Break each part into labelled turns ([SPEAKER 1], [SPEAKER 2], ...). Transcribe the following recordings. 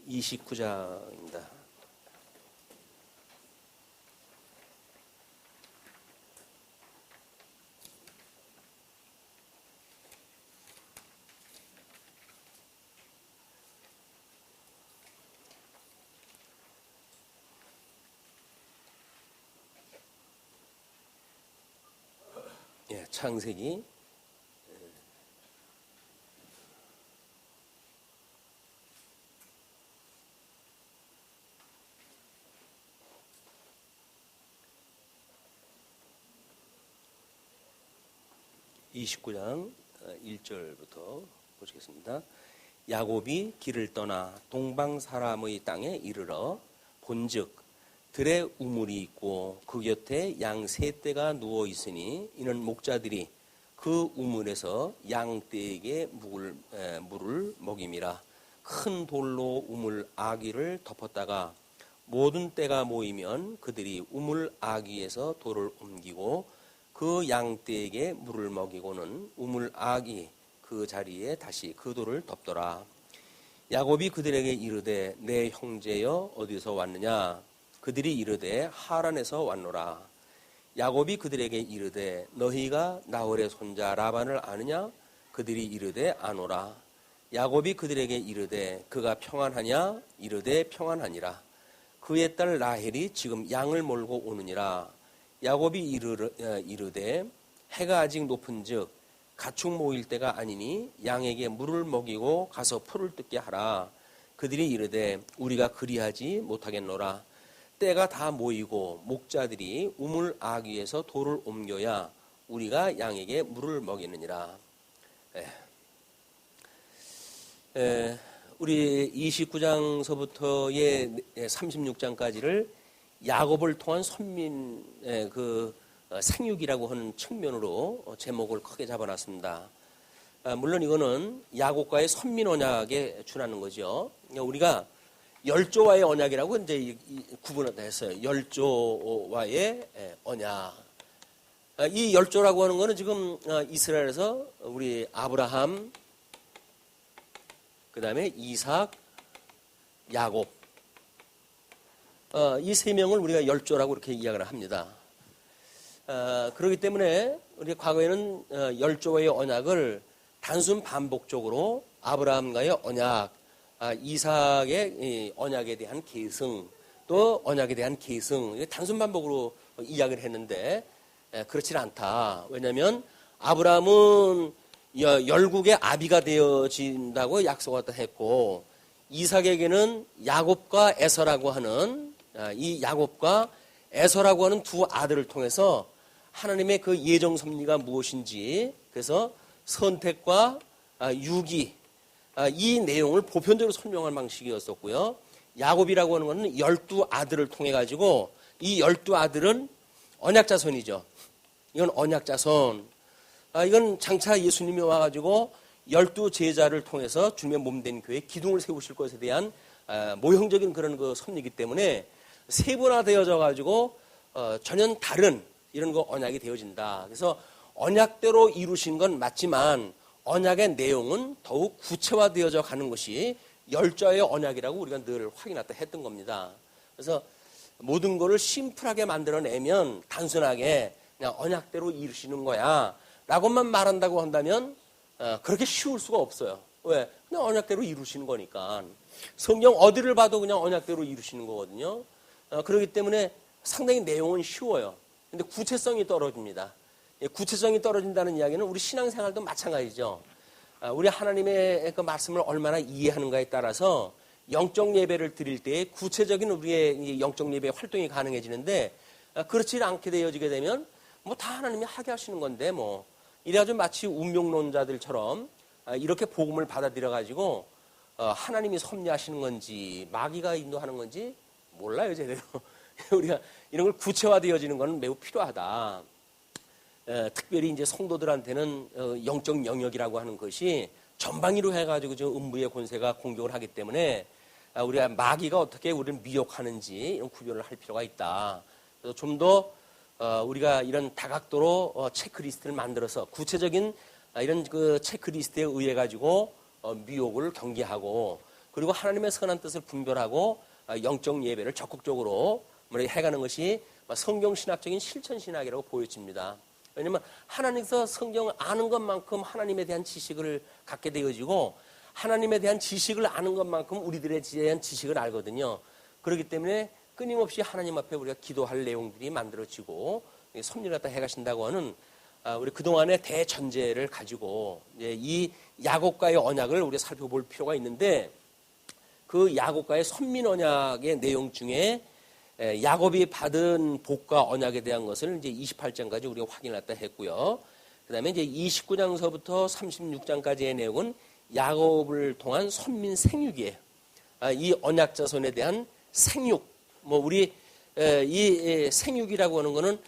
[SPEAKER 1] 29장입니다. 창세기 29장 1절부터 보시겠습니다. 야곱이 길을 떠나 동방 사람의 땅에 이르러 본즉 들에 우물이 있고 그 곁에 양 세 떼가 누워 있으니 이는 목자들이 그 우물에서 양 떼에게 물을 먹임이라. 큰 돌로 우물 아귀를 덮었다가 모든 떼가 모이면 그들이 우물 아귀에서 돌을 옮기고 그 양 떼에게 물을 먹이고는 우물 아귀 그 자리에 다시 그 돌을 덮더라. 야곱이 그들에게 이르되 내 형제여 어디서 왔느냐? 그들이 이르되 하란에서 왔노라. 야곱이 그들에게 이르되 너희가 나홀의 손자 라반을 아느냐? 그들이 이르되 아노라. 야곱이 그들에게 이르되 그가 평안하냐? 이르되 평안하니라. 그의 딸 라헬이 지금 양을 몰고 오느니라. 야곱이 이르되 해가 아직 높은즉 가축 모일 때가 아니니 양에게 물을 먹이고 가서 풀을 뜯게 하라. 그들이 이르되 우리가 그리하지 못하겠노라. 때가 다 모이고 목자들이 우물 아귀에서 돌을 옮겨야 우리가 양에게 물을 먹이느니라. 우리 29장서부터의 36장까지를 야곱을 통한 선민의 그 생육이라고 하는 측면으로 제목을 크게 잡아놨습니다. 물론 이거는 야곱과의 선민 언약에 준하는 거죠. 우리가 열조와의 언약이라고 이제 구분을 했어요. 열조와의 언약. 이 열조라고 하는 거는 지금 이스라엘에서 우리 아브라함, 그 다음에 이삭, 야곱. 이 세 명을 우리가 열조라고 이렇게 이야기를 합니다. 그렇기 때문에 우리 과거에는 열조와의 언약을 단순 반복적으로 아브라함과의 언약, 이삭의 언약에 대한 계승, 또 언약에 대한 계승, 단순 반복으로 이야기를 했는데 그렇지 않다. 왜냐하면 아브라함은 열국의 아비가 되어진다고 약속을 했고, 이삭에게는 야곱과 에서라고 하는 이 야곱과 에서라고 하는 두 아들을 통해서 하나님의 그 예정 섭리가 무엇인지, 그래서 선택과 유기, 이 내용을 보편적으로 설명할 방식이었었고요. 야곱이라고 하는 것은 12아들을 통해 가지고 이 12아들은 언약자손이죠. 이건 언약자손. 이건 장차 예수님이 와가지고 12제자를 통해서 주님의 몸된 교회 기둥을 세우실 것에 대한 모형적인 그런 그 섭리이기 때문에 세분화되어져 가지고 전혀 다른 이런 거 언약이 되어진다. 그래서 언약대로 이루신 건 맞지만 언약의 내용은 더욱 구체화되어져 가는 것이 열조의 언약이라고 우리가 늘 확인했다 했던 겁니다. 그래서 모든 것을 심플하게 만들어내면 단순하게 그냥 언약대로 이루시는 거야 라고만 말한다고 한다면 그렇게 쉬울 수가 없어요. 왜? 그냥 언약대로 이루시는 거니까. 성경 어디를 봐도 그냥 언약대로 이루시는 거거든요. 그렇기 때문에 상당히 내용은 쉬워요. 근데 구체성이 떨어집니다. 구체성이 떨어진다는 이야기는 우리 신앙생활도 마찬가지죠. 우리 하나님의 그 말씀을 얼마나 이해하는가에 따라서 영적 예배를 드릴 때 구체적인 우리의 영적 예배 활동이 가능해지는데, 그렇지 않게 되어지게 되면 뭐 다 하나님이 하게 하시는 건데 뭐 이래가지고 마치 운명론자들처럼 이렇게 복음을 받아들여 가지고 하나님이 섭리하시는 건지 마귀가 인도하는 건지 몰라요 제대로. 우리가 이런 걸 구체화되어지는 건 매우 필요하다. 특별히 이제 성도들한테는 영적 영역이라고 하는 것이 전방위로 해가지고 저 음부의 권세가 공격을 하기 때문에 우리가 마귀가 어떻게 우리를 미혹하는지 이런 구별을 할 필요가 있다. 그래서 좀 더 우리가 이런 다각도로 체크리스트를 만들어서 구체적인 이런 그 체크리스트에 의해 가지고 미혹을 경계하고 그리고 하나님의 선한 뜻을 분별하고 영적 예배를 적극적으로 해가는 것이 성경 신학적인 실천 신학이라고 보여집니다. 왜냐하면 하나님께서 성경을 아는 것만큼 하나님에 대한 지식을 갖게 되어지고 하나님에 대한 지식을 아는 것만큼 우리들에 대한 지식을 알거든요. 그렇기 때문에 끊임없이 하나님 앞에 우리가 기도할 내용들이 만들어지고 섭리를 갖다 해가신다고 하는 우리 그동안의 대전제를 가지고 이 야곱과의 언약을 우리가 살펴볼 필요가 있는데 그 야곱과의 선민 언약의 내용 중에 야곱이 받은 복과 언약에 대한 것을 이제 28장까지 우리가 확인했다 했고요. 그 다음에 이제 29장서부터 36장까지의 내용은 야곱을 통한 선민 생육이에요. 이 언약 자손에 대한 생육, 우리 이 생육이라고 하는 거는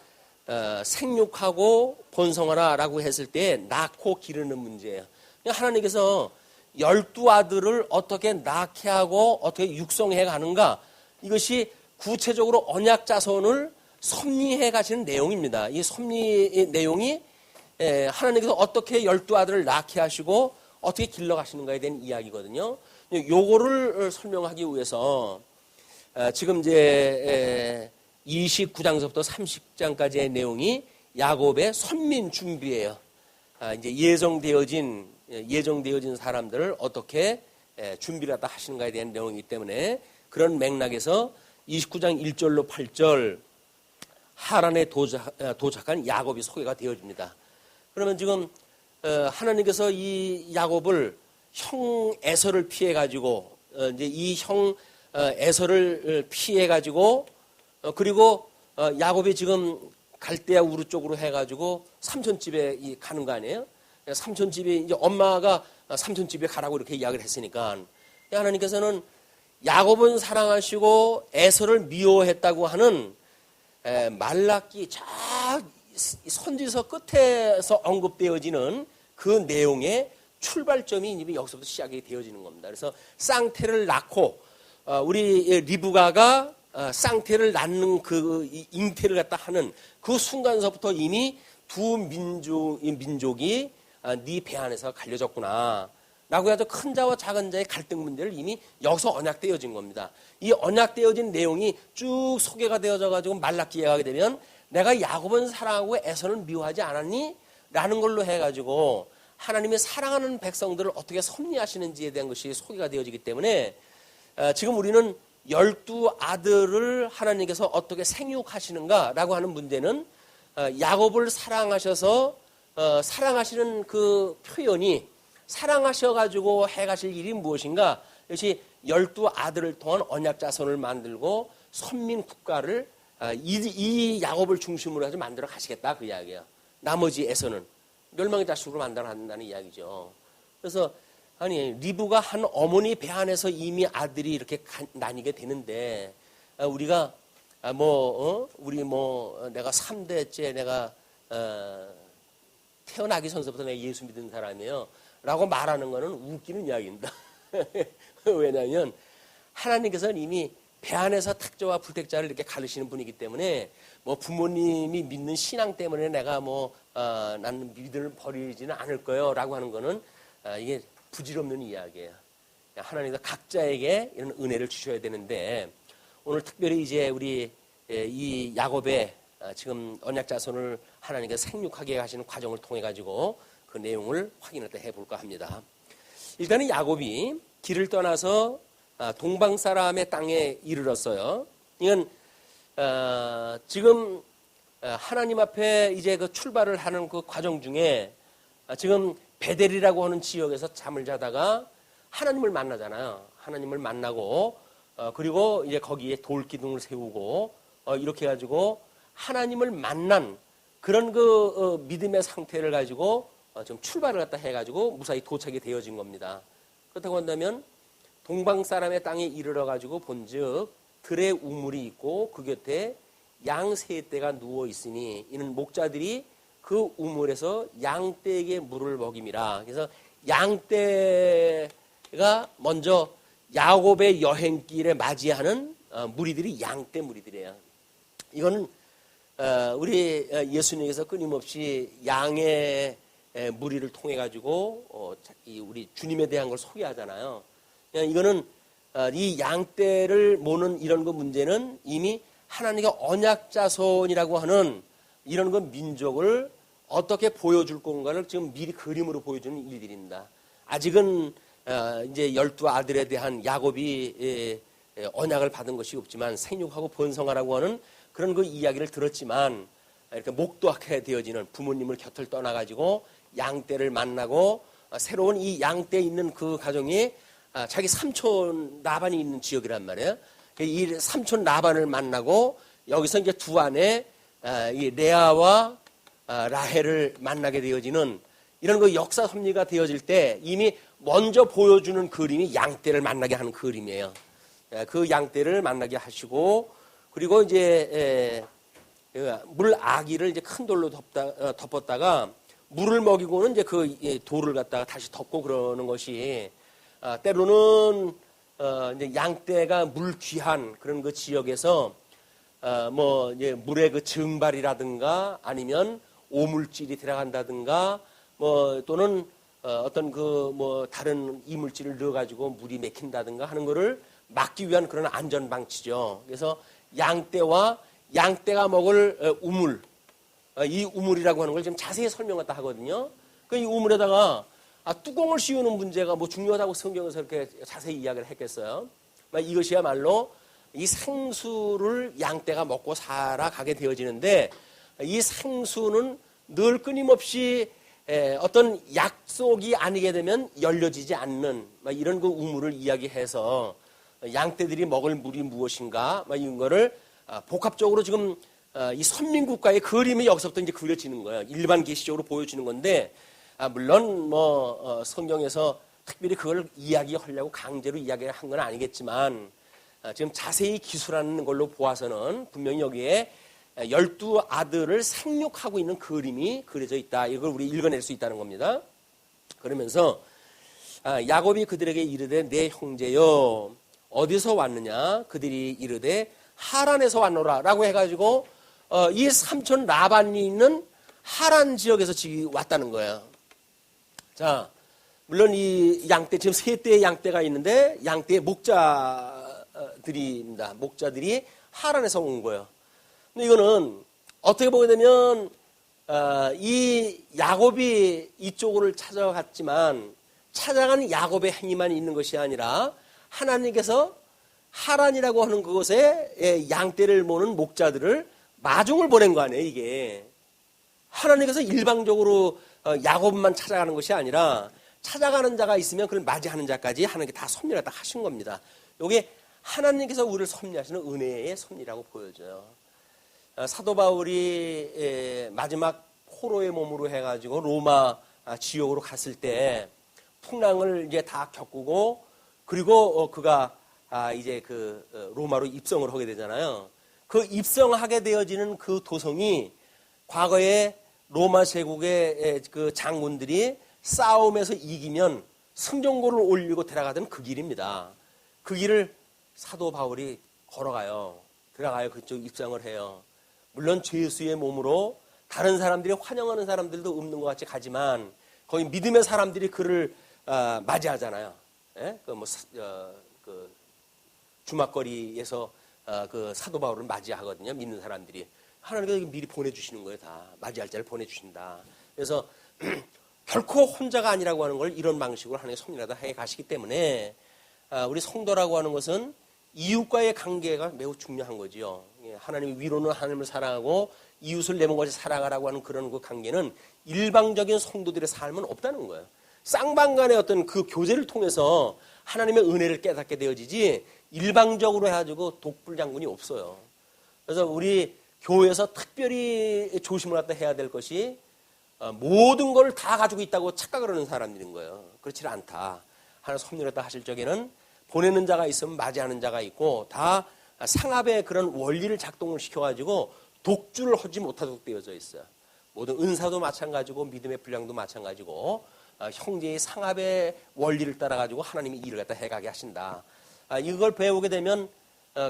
[SPEAKER 1] 생육하고 번성하라라고 했을 때 낳고 기르는 문제예요. 하나님께서 12아들을 어떻게 낳게 하고 어떻게 육성해 가는가, 이것이 구체적으로 언약 자손을 섭리해 가시는 내용입니다. 이 섭리 내용이 하나님께서 어떻게 12아들을 낳게 하시고 어떻게 길러 가시는가에 대한 이야기거든요. 요거를 설명하기 위해서 지금 이제 29장서부터 30장까지의 내용이 야곱의 선민 준비예요. 이제 예정되어진 사람들을 어떻게 준비를 갖다 하시는가에 대한 내용이기 때문에 그런 맥락에서 29장 1절로 8절 하란에 도착한 야곱이 소개가 되어집니다. 그러면 지금 하나님께서 이 야곱을 형 에서를 피해 가지고 이제 이 형 에서를 피해 가지고 그리고 야곱이 지금 갈대아 우르 쪽으로 해 가지고 삼촌 집에 가는 거 아니에요? 삼촌 집에 이제 엄마가 삼촌 집에 가라고 이렇게 이야기를 했으니까 하나님께서는 야곱은 사랑하시고 에서를 미워했다고 하는 말라기 저 선지서 끝에서 언급되어지는 그 내용의 출발점이 이제 여기서부터 시작이 되어지는 겁니다. 그래서 쌍태를 낳고 우리 리브가가 쌍태를 낳는 그 잉태를 갖다 하는 그 순간서부터 이미 두 민족이 네 배 안에서 갈려졌구나 라고 해서 큰 자와 작은 자의 갈등 문제를 이미 여기서 언약되어진 겁니다. 이 언약되어진 내용이 쭉 소개가 되어져 가지고 말라기에 가게 되면 내가 야곱은 사랑하고 에서는 미워하지 않았니? 라는 걸로 해가지고 하나님이 사랑하는 백성들을 어떻게 섭리하시는지에 대한 것이 소개가 되어지기 때문에 지금 우리는 12아들을 하나님께서 어떻게 생육하시는가라고 하는 문제는 야곱을 사랑하셔서 사랑하시는 그 표현이 사랑하셔가지고 해가실 일이 무엇인가? 이것이 12아들을 통한 언약 자손을 만들고 선민 국가를 이 야곱을 중심으로 해서 만들어 가시겠다 그 이야기야. 나머지에서는 멸망의 자식으로 만들어 간다는 이야기죠. 그래서 아니 리브가 한 어머니 배 안에서 이미 아들이 이렇게 나뉘게 되는데 우리가 우리 내가 3대째 내가 태어나기 전서부터 내가 예수 믿은 사람이에요 라고 말하는 거는 웃기는 이야기입니다. 왜냐하면 하나님께서는 이미 배 안에서 택자와 불택자를 이렇게 가르치는 분이기 때문에 부모님이 믿는 신앙 때문에 내가 나는 믿음을 버리지는 않을 거예요 라고 하는 거는 이게 부질없는 이야기예요. 하나님께서 각자에게 이런 은혜를 주셔야 되는데 오늘 특별히 이제 우리 이 야곱의 지금 언약 자손을 하나님께서 생육하게 하시는 과정을 통해 가지고 그 내용을 확인을 해볼까 합니다. 일단은 야곱이 길을 떠나서 동방 사람의 땅에 이르렀어요. 이건 지금 하나님 앞에 이제 그 출발을 하는 그 과정 중에 지금 베델이라고 하는 지역에서 잠을 자다가 하나님을 만나잖아요. 하나님을 만나고 그리고 이제 거기에 돌기둥을 세우고 이렇게 해가지고 하나님을 만난 그런 그 믿음의 상태를 가지고 좀 출발을 갖다 해가지고 무사히 도착이 되어진 겁니다. 그렇다고 한다면 동방 사람의 땅에 이르러 가지고 본즉 들에 우물이 있고 그 곁에 양 세 떼가 누워 있으니 이는 목자들이 그 우물에서 양떼에게 물을 먹임이라. 그래서 양떼가 먼저 야곱의 여행길에 맞이하는 무리들이 양떼 무리들이에요. 이거는 우리 예수님께서 끊임없이 양의 무리를 통해 가지고 우리 주님에 대한 걸 소개하잖아요. 이거는 이 양떼를 모는 이런 그 문제는 이미 하나님의 언약 자손이라고 하는 이런 그 민족을 어떻게 보여줄 건가를 지금 미리 그림으로 보여주는 일들입니다. 아직은 이제 12아들에 대한 야곱이 언약을 받은 것이 없지만 생육하고 번성하라고 하는 그런 그 이야기를 들었지만 이렇게 목도하게 되어지는 부모님을 곁을 떠나가지고 양떼를 만나고 새로운 이 양떼에 있는 그 가정이 자기 삼촌 라반이 있는 지역이란 말이에요. 이 삼촌 라반을 만나고 여기서 이제 두 아내 이 레아와 라헬을 만나게 되어지는 이런 그 역사 섭리가 되어질 때 이미 먼저 보여주는 그림이 양떼를 만나게 하는 그림이에요. 그 양떼를 만나게 하시고 그리고 이제 물 아기를 이제 큰 돌로 덮었다가 물을 먹이고는 이제 그 돌을 갖다가 다시 덮고 그러는 것이 때로는 이제 양떼가 물 귀한 그런 그 지역에서 뭐 이제 물의 그 증발이라든가 아니면 오물질이 들어간다든가 뭐 또는 어떤 그 뭐 다른 이물질을 넣어가지고 물이 맥힌다든가 하는 거를 막기 위한 그런 안전 방치죠. 그래서 양떼와 양떼가 먹을 우물, 이 우물이라고 하는 걸 좀 자세히 설명했다 하거든요. 그 이 우물에다가 뚜껑을 씌우는 문제가 뭐 중요하다고 성경에서 이렇게 자세히 이야기를 했겠어요. 이것이야말로 이 생수를 양떼가 먹고 살아가게 되어지는데 이 생수는 늘 끊임없이 어떤 약속이 아니게 되면 열려지지 않는 이런 그 우물을 이야기해서 양떼들이 먹을 물이 무엇인가 이런 거를 복합적으로 지금 이 선민국가의 그림이 여기서부터 이제 그려지는 거예요. 일반 계시적으로 보여지는 건데 물론 뭐 성경에서 특별히 그걸 이야기하려고 강제로 이야기를 한 건 아니겠지만 지금 자세히 기술하는 걸로 보아서는 분명히 여기에 12아들을 생육하고 있는 그림이 그려져 있다. 이걸 우리 읽어낼 수 있다는 겁니다. 그러면서 야곱이 그들에게 이르되 내 형제여 어디서 왔느냐? 그들이 이르되 하란에서 왔노라 라고 해가지고 이 삼촌 라반이 있는 하란 지역에서 지금 왔다는 거예요. 자, 물론 이 양떼 지금 세 떼의 양떼가 있는데 양떼의 목자들입니다. 목자들이 하란에서 온 거예요. 근데 이거는 어떻게 보게 되면 이 야곱이 이쪽으로 찾아갔지만 찾아간 야곱의 행위만 있는 것이 아니라 하나님께서 하란이라고 하는 그곳에 양떼를 모는 목자들을 마중을 보낸 거 아니에요, 이게. 하나님께서 일방적으로 야곱만 찾아가는 것이 아니라 찾아가는 자가 있으면 그걸 맞이하는 자까지 하나님께 다 섭리를 다 하신 겁니다. 이게 하나님께서 우리를 섭리하시는 은혜의 섭리라고 보여져요. 사도 바울이 마지막 포로의 몸으로 해가지고 로마 지역으로 갔을 때 풍랑을 이제 다 겪고 그리고 그가 이제 그 로마로 입성을 하게 되잖아요. 그 입성하게 되어지는 그 도성이 과거에 로마 제국의 그 장군들이 싸움에서 이기면 승전고를 올리고 들어가던 그 길입니다. 그 길을 사도 바울이 걸어가요. 들어가요. 그쪽 입성을 해요. 물론 죄수의 몸으로 다른 사람들이 환영하는 사람들도 없는 것 같이 가지만 거기 믿음의 사람들이 그를 맞이하잖아요. 예? 그 주막거리에서 그 사도 바울을 맞이하거든요. 믿는 사람들이. 하나님께서 미리 보내주시는 거예요. 다 맞이할 자를 보내주신다. 그래서 결코 혼자가 아니라고 하는 걸 이런 방식으로 하나님의 섭리하다 해 가시기 때문에 우리 성도라고 하는 것은 이웃과의 관계가 매우 중요한 거지요. 하나님의 위로는 하나님을 사랑하고 이웃을 내 몸같이 사랑하라고 하는 그런 그 관계는 일방적인 성도들의 삶은 없다는 거예요. 쌍방간의 어떤 그 교제를 통해서 하나님의 은혜를 깨닫게 되어지지 일방적으로 해가지고 독불장군이 없어요. 그래서 우리 교회에서 특별히 조심을 갖다 해야 될 것이 모든 걸 다 가지고 있다고 착각을 하는 사람들인 거예요. 그렇지 않다. 하나님 섭리를 갖다 하실 적에는 보내는 자가 있으면 맞이하는 자가 있고 다 상합의 그런 원리를 작동을 시켜가지고 독주를 하지 못하도록 되어져 있어요. 모든 은사도 마찬가지고 믿음의 분량도 마찬가지고 형제의 상합의 원리를 따라가지고 하나님이 일을 갖다 해가게 하신다. 이걸 배우게 되면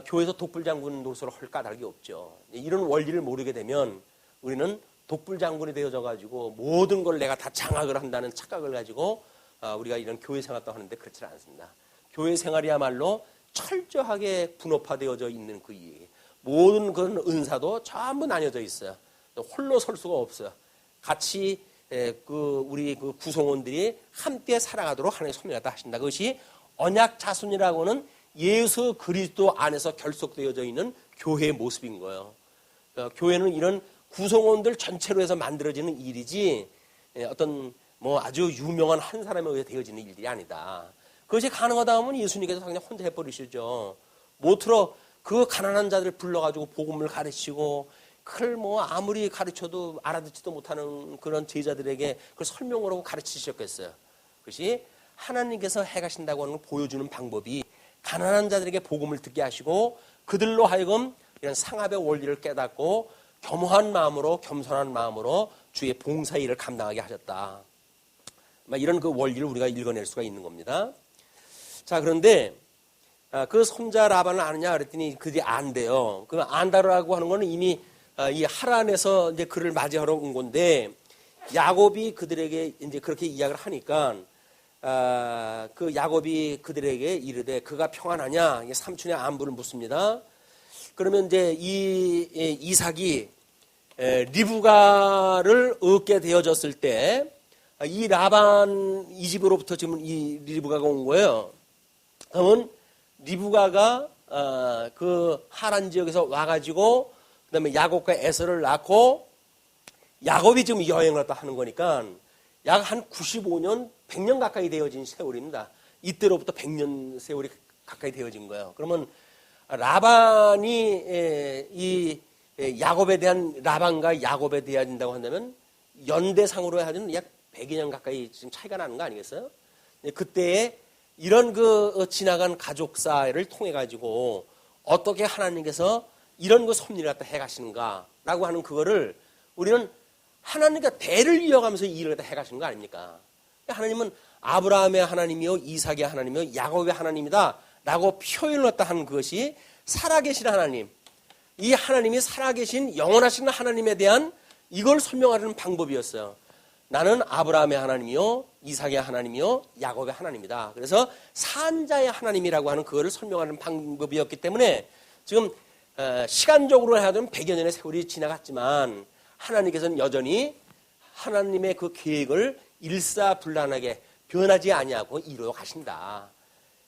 [SPEAKER 1] 교회에서 독불장군 노릇을 할 까닭이 없죠. 이런 원리를 모르게 되면 우리는 독불장군이 되어져가지고 모든 걸 내가 다 장악을 한다는 착각을 가지고 우리가 이런 교회 생활도 하는데 그렇지 않습니다. 교회 생활이야말로 철저하게 분업화되어져 있는 그 일. 모든 그런 은사도 전부 나뉘어져 있어요. 홀로 설 수가 없어요. 같이 우리 그 구성원들이 함께 살아가도록 하나님의 섭리가 하신다. 그것이 언약 자손이라고는 예수 그리스도 안에서 결속되어져 있는 교회의 모습인 거예요. 교회는 이런 구성원들 전체로 해서 만들어지는 일이지 어떤 뭐 아주 유명한 한 사람에 의해 되어지는 일들이 아니다. 그것이 가능하다 하면 예수님께서 그냥 혼자 해버리시죠. 모쪼록 그 가난한 자들을 불러가지고 복음을 가르치고 그걸 뭐 아무리 가르쳐도 알아듣지도 못하는 그런 제자들에게 그걸 설명을 하고 가르치셨겠어요. 그것이 하나님께서 해가신다고 하는 걸 보여주는 방법이 가난한 자들에게 복음을 듣게 하시고 그들로 하여금 이런 상합의 원리를 깨닫고 겸허한 마음으로 겸손한 마음으로 주의 봉사 일을 감당하게 하셨다. 이런 그 원리를 우리가 읽어낼 수가 있는 겁니다. 자, 그런데 그 손자 라반을 아느냐 그랬더니 그들이 안돼요. 그 안다라고 하는 거는 이미 이 하란에서 이제 그를 맞이하러 온 건데 야곱이 그들에게 이제 그렇게 이야기를 하니까 그 야곱이 그들에게 이르되 그가 평안하냐? 삼촌의 안부를 묻습니다. 그러면 이제 이 이삭이 리브가를 얻게 되어졌을 때 이 라반 이 집으로부터 지금 이 리브가가 온 거예요. 그러면 리브가가 그 하란 지역에서 와가지고 그다음에 야곱과 에서를 낳고 야곱이 지금 여행을 왔다 하는 거니까 약 한 95년, 100년 가까이 되어진 세월입니다. 이때로부터 100년 세월이 가까이 되어진 거예요. 그러면 라반이 이 야곱에 대한 라반과 야곱에 대한다고 한다면 연대상으로 하면 약 100여 년 가까이 지금 차이가 나는 거 아니겠어요? 그때에 이런 그 지나간 가족사를 통해 가지고 어떻게 하나님께서 이런 그 섭리를 갖다 해가시는가라고 하는 그거를 우리는 하나님과 대를 이어가면서 이 일을 갖다 해가시는 거 아닙니까? 하나님은 아브라함의 하나님이요, 이삭의 하나님이요, 야곱의 하나님이다라고 표현을 갖다 하는 그것이 살아계신 하나님, 이 하나님이 살아계신 영원하신 하나님에 대한 이걸 설명하는 방법이었어요. 나는 아브라함의 하나님이요, 이삭의 하나님이요, 야곱의 하나님이다. 그래서 산자의 하나님이라고 하는 그거를 설명하는 방법이었기 때문에 지금 시간적으로 하여금 100여 년의 세월이 지나갔지만 하나님께서는 여전히 하나님의 그 계획을 일사불란하게 변하지 아니하고 이루어 가신다.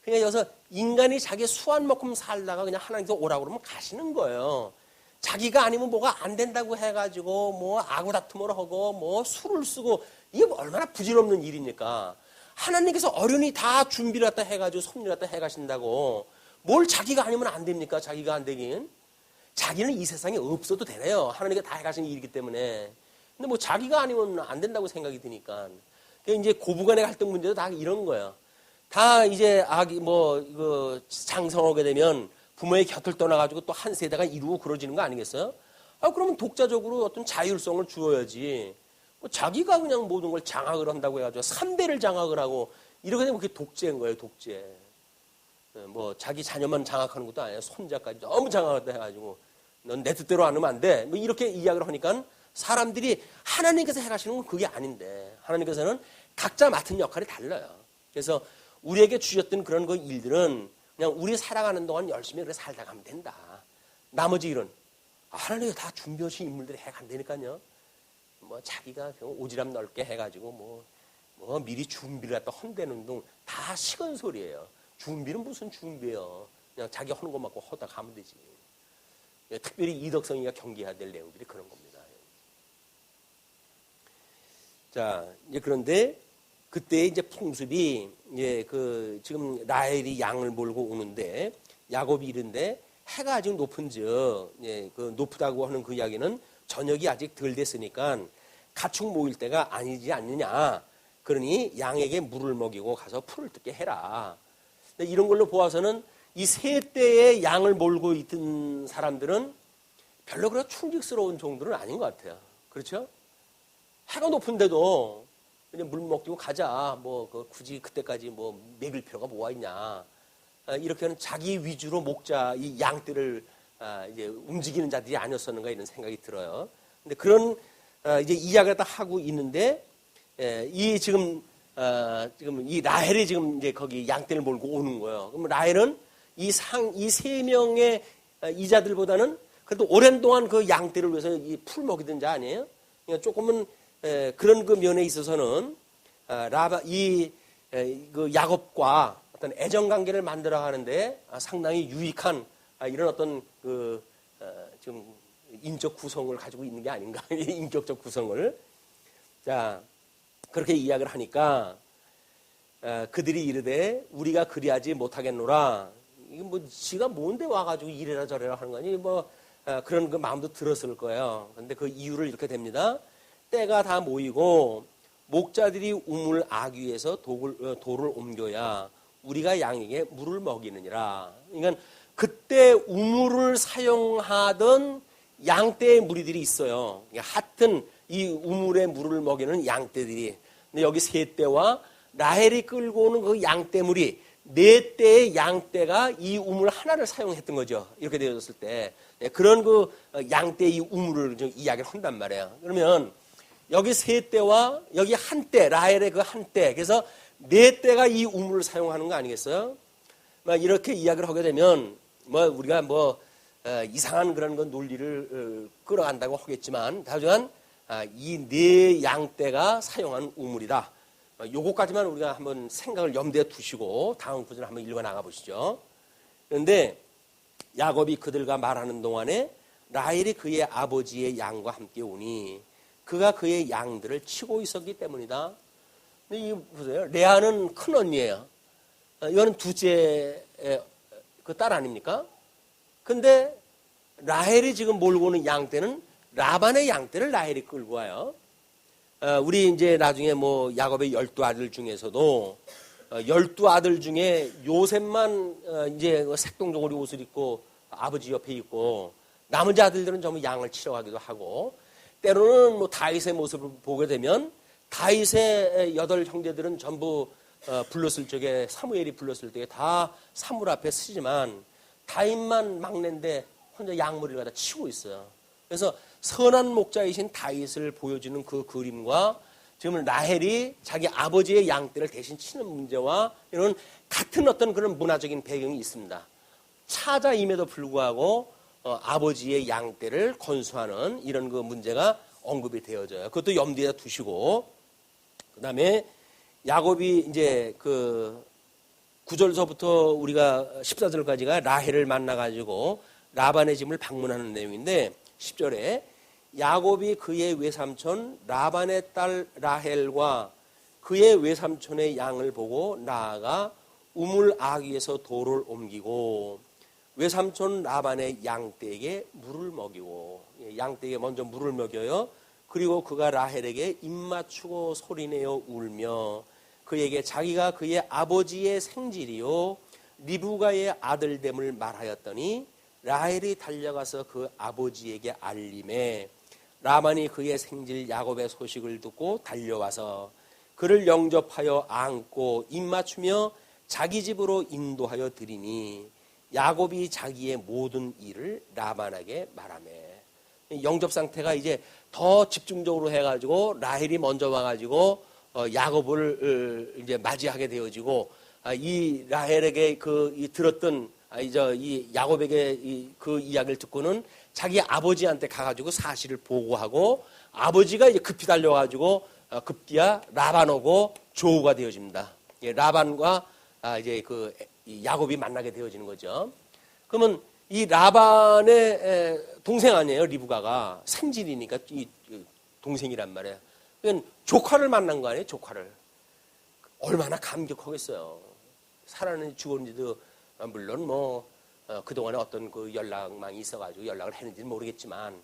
[SPEAKER 1] 그러니까 여기서 인간이 자기 수완만큼 살다가 그냥 하나님께서 오라고 그러면 가시는 거예요. 자기가 아니면 뭐가 안 된다고 해가지고 뭐 아구다툼을 하고 뭐 술을 쓰고 이게 얼마나 부질없는 일입니까? 하나님께서 어련히 다 준비를 갖다 해가지고 섭리를 갖다 해가신다고 뭘 자기가 아니면 안 됩니까? 자기가 안 되긴. 자기는 이 세상에 없어도 되네요. 하나님께서 다 해가신 일이기 때문에. 근데 뭐 자기가 아니면 안 된다고 생각이 드니까. 이제 고부간의 갈등 문제도 다 이런 거예요. 다 이제 아기 그 장성하게 되면 부모의 곁을 떠나가지고 또 한 세대가 이루고 그러지는 거 아니겠어요? 그러면 독자적으로 어떤 자율성을 주어야지. 뭐 자기가 그냥 모든 걸 장악을 한다고 해가지고 3대를 장악을 하고 이렇게 되면 그게 독재인 거예요, 독재. 뭐 자기 자녀만 장악하는 것도 아니에요. 손자까지 너무 장악을 해가지고 넌 내 뜻대로 안 하면 안 돼. 뭐 이렇게 이야기를 하니까 사람들이 하나님께서 해가시는 건 그게 아닌데 하나님께서는 각자 맡은 역할이 달라요. 그래서 우리에게 주셨던 그런 그 일들은 그냥 우리 살아가는 동안 열심히 그래 살다 가면 된다. 나머지 일은 하나님이 다 준비하신 인물들이 해간다니까요. 뭐 자기가 오지랖 넓게 해가지고 뭐 미리 준비를 갖다 헌대는 둥 다 식은 소리예요. 준비는 무슨 준비예요. 그냥 자기 하는 것만큼 하다 가면 되지. 특별히 이덕성이가 경계해야 될 내용들이 그런 겁니다. 자, 이제 그런데 그때 이제 풍습이 지금 라헬이 양을 몰고 오는데 야곱이 이른데 해가 아직 높은즉 그 높다고 하는 그 이야기는 저녁이 아직 덜 됐으니까 가축 모일 때가 아니지 않느냐. 그러니 양에게 물을 먹이고 가서 풀을 뜯게 해라. 이런 걸로 보아서는 이 세 대의 양을 몰고 있던 사람들은 별로 그렇게 충직스러운 종들은 아닌 것 같아요. 그렇죠? 해가 높은데도 그냥 물 먹이고 가자. 굳이 그때까지 먹일 필요가 뭐가 있냐. 이렇게 하는 자기 위주로 목자, 이 양떼를 이제 움직이는 자들이 아니었었는가 이런 생각이 들어요. 근데 그런 이제 이야기를 다 하고 있는데 지금 이 라헬이 지금 이제 거기 양떼를 몰고 오는 거예요. 그럼 라헬은 이 세 명의 이자들보다는 그래도 오랜 동안 그 양떼를 위해서 이 풀 먹이던 자 아니에요? 그러니까 조금은 그런 그 면에 있어서는 그 야곱과 어떤 애정 관계를 만들어 가는데 상당히 유익한 이런 어떤 좀 인적 구성을 가지고 있는 게 아닌가. 인격적 구성을. 자, 그렇게 이야기를 하니까 그들이 이르되 우리가 그리하지 못하겠노라. 이게 뭐 지가 뭔데 와가지고 이래라 저래라 하는 거니 뭐 그런 그 마음도 들었을 거예요. 그런데 그 이유를 이렇게 됩니다. 때가 다 모이고 목자들이 우물 아귀에서 돌을 옮겨야 우리가 양에게 물을 먹이느니라. 그러니까 그때 우물을 사용하던 양떼의 무리들이 있어요. 하여튼 이 우물에 물을 먹이는 양떼들이. 근데 여기 세 떼와 라헬이 끌고 오는 그 양떼물이 네 떼의 양떼가 이 우물 하나를 사용했던 거죠. 이렇게 되어졌을 때. 그런 그 양떼의 우물을 좀 이야기를 한단 말이에요. 그러면 여기 세 떼와 여기 한 떼, 라헬의 그 한 떼. 그래서 네 떼가 이 우물을 사용하는 거 아니겠어요? 이렇게 이야기를 하게 되면 우리가 이상한 그런 건 논리를 끌어간다고 하겠지만 다만 이 네 양떼가 사용한 우물이다. 요거까지만 우리가 한번 생각을 염두에 두시고 다음 구절을 한번 읽어 나가 보시죠. 그런데 야곱이 그들과 말하는 동안에 라헬이 그의 아버지의 양과 함께 오니 그가 그의 양들을 치고 있었기 때문이다. 근데 이 보세요. 레아는 큰 언니예요. 이거는 둘째 그 딸 아닙니까? 근데 라헬이 지금 몰고 오는 양떼는 라반의 양떼를 라헬이 끌고 와요. 우리 이제 나중에 야곱의 12아들 중에서도 12아들 중에 요셉만 이제 색동저고리 옷을 입고 아버지 옆에 있고 나머지 아들들은 전부 양을 치러 가기도 하고 때로는 다윗의 모습을 보게 되면 다윗의 8 형제들은 전부 불렀을 적에 사무엘이 불렀을 때 다 사물 앞에 서지만 다윗만 막내인데 혼자 양머리를 갖다 치고 있어요. 그래서 선한 목자이신 다윗을 보여주는 그 그림과 지금 라헬이 자기 아버지의 양떼를 대신 치는 문제와 이런 같은 어떤 그런 문화적인 배경이 있습니다. 차자임에도 불구하고 아버지의 양떼를 건수하는 이런 그 문제가 언급이 되어져요. 그것도 염두에 두시고 그 다음에 야곱이 이제 그 9절서부터 우리가 14절까지가 라헬을 만나가지고 라반의 집을 방문하는 내용인데 10절에 야곱이 그의 외삼촌 라반의 딸 라헬과 그의 외삼촌의 양을 보고 나아가 우물 아귀에서 돌을 옮기고 외삼촌 라반의 양떼에게 물을 먹이고 양떼에게 먼저 물을 먹여요. 그리고 그가 라헬에게 입 맞추고 소리내어 울며 그에게 자기가 그의 아버지의 생질이요 리브가의 아들됨을 말하였더니 라헬이 달려가서 그 아버지에게 알림해 라반이 그의 생질 야곱의 소식을 듣고 달려와서 그를 영접하여 안고 입 맞추며 자기 집으로 인도하여 드리니 야곱이 자기의 모든 일을 라반에게 말하며 영접 상태가 이제 더 집중적으로 해가지고 라헬이 먼저 와가지고 야곱을 이제 맞이하게 되어지고 이 라헬에게 들었던 이 야곱에게 그 이야기를 듣고는 자기 아버지한테 가가지고 사실을 보고하고 아버지가 이제 급히 달려가지고 급기야 라반 오고 조우가 되어집니다. 라반과 이제 야곱이 만나게 되어지는 거죠. 그러면 이 라반의 동생 아니에요, 리브가가 생질이니까 이 동생이란 말이에요. 그러니까 조카를 만난 거 아니에요, 조카를. 얼마나 감격하겠어요. 살았는지 죽었는지도 물론 그동안에 어떤 그 연락망이 있어가지고 연락을 했는지는 모르겠지만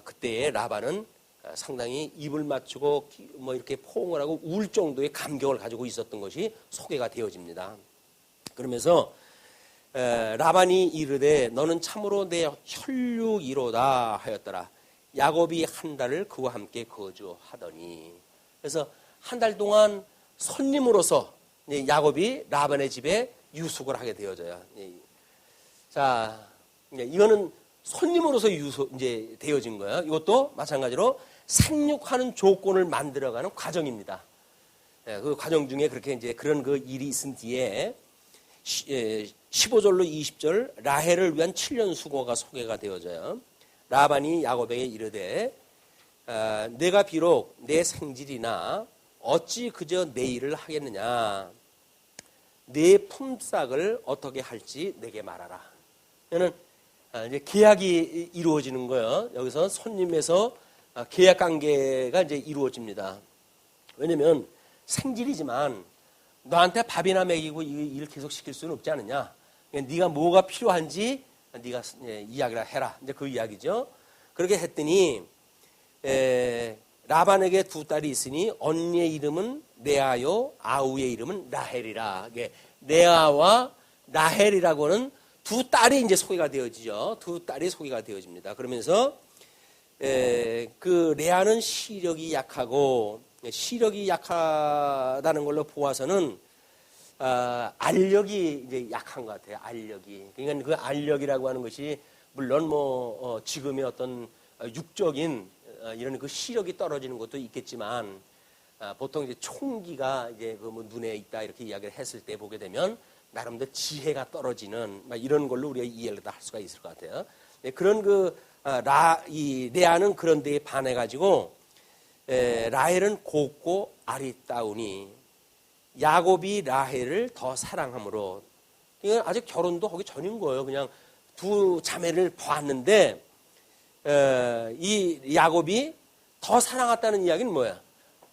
[SPEAKER 1] 그때의 라반은 상당히 입을 맞추고 이렇게 포옹을 하고 울 정도의 감격을 가지고 있었던 것이 소개가 되어집니다. 그러면서 라반이 이르되 너는 참으로 내 혈육이로다 하였더라. 야곱이 한 달을 그와 함께 거주하더니 그래서 한 달 동안 손님으로서 야곱이 라반의 집에 유숙을 하게 되어져요. 자, 이거는 손님으로서 이제 되어진 거예요. 이것도 마찬가지로 생육하는 조건을 만들어가는 과정입니다. 그 과정 중에 그렇게 이제 그런 그 일이 있은 뒤에 15절로 20절 라헬을 위한 7년 수고가 소개가 되어져요. 라반이 야곱에게 이르되 내가 비록 내 생질이나 어찌 그저 내 일을 하겠느냐. 내 품삯을 어떻게 할지 내게 말하라. 이는 이제 계약이 이루어지는 거예요. 여기서 손님에서 계약 관계가 이제 이루어집니다. 왜냐면 생질이지만 너한테 밥이나 먹이고 이 일 계속 시킬 수는 없지 않느냐. 네가 뭐가 필요한지 네가 이야기를 해라. 이제 그 이야기죠. 그렇게 했더니 라반에게 두 딸이 있으니 언니의 이름은 레아요, 아우의 이름은 라헬이라. 레아와 라헬이라고는 두 딸이 이제 소개가 되어지죠. 두 딸이 소개가 되어집니다. 그러면서 그 레아는 시력이 약하고 시력이 약하다는 걸로 보아서는 알력이 이제 약한 것 같아요. 알력이. 그러니까 그 알력이라고 하는 것이 물론 뭐 지금의 어떤 육적인 이런 그 시력이 떨어지는 것도 있겠지만 보통 이제 총기가 이제 그 뭐 눈에 있다 이렇게 이야기를 했을 때 보게 되면 나름대로 지혜가 떨어지는 이런 걸로 우리가 이해를 할 수가 있을 것 같아요. 그런 이 레아는 그런 데에 반해 가지고 라헬은 곱고 아리따우니 야곱이 라헬을 더 사랑함으로. 이건 아직 결혼도 하기 전인 거예요. 그냥 두 자매를 보았는데 이 야곱이 더 사랑했다는 이야기는 뭐야?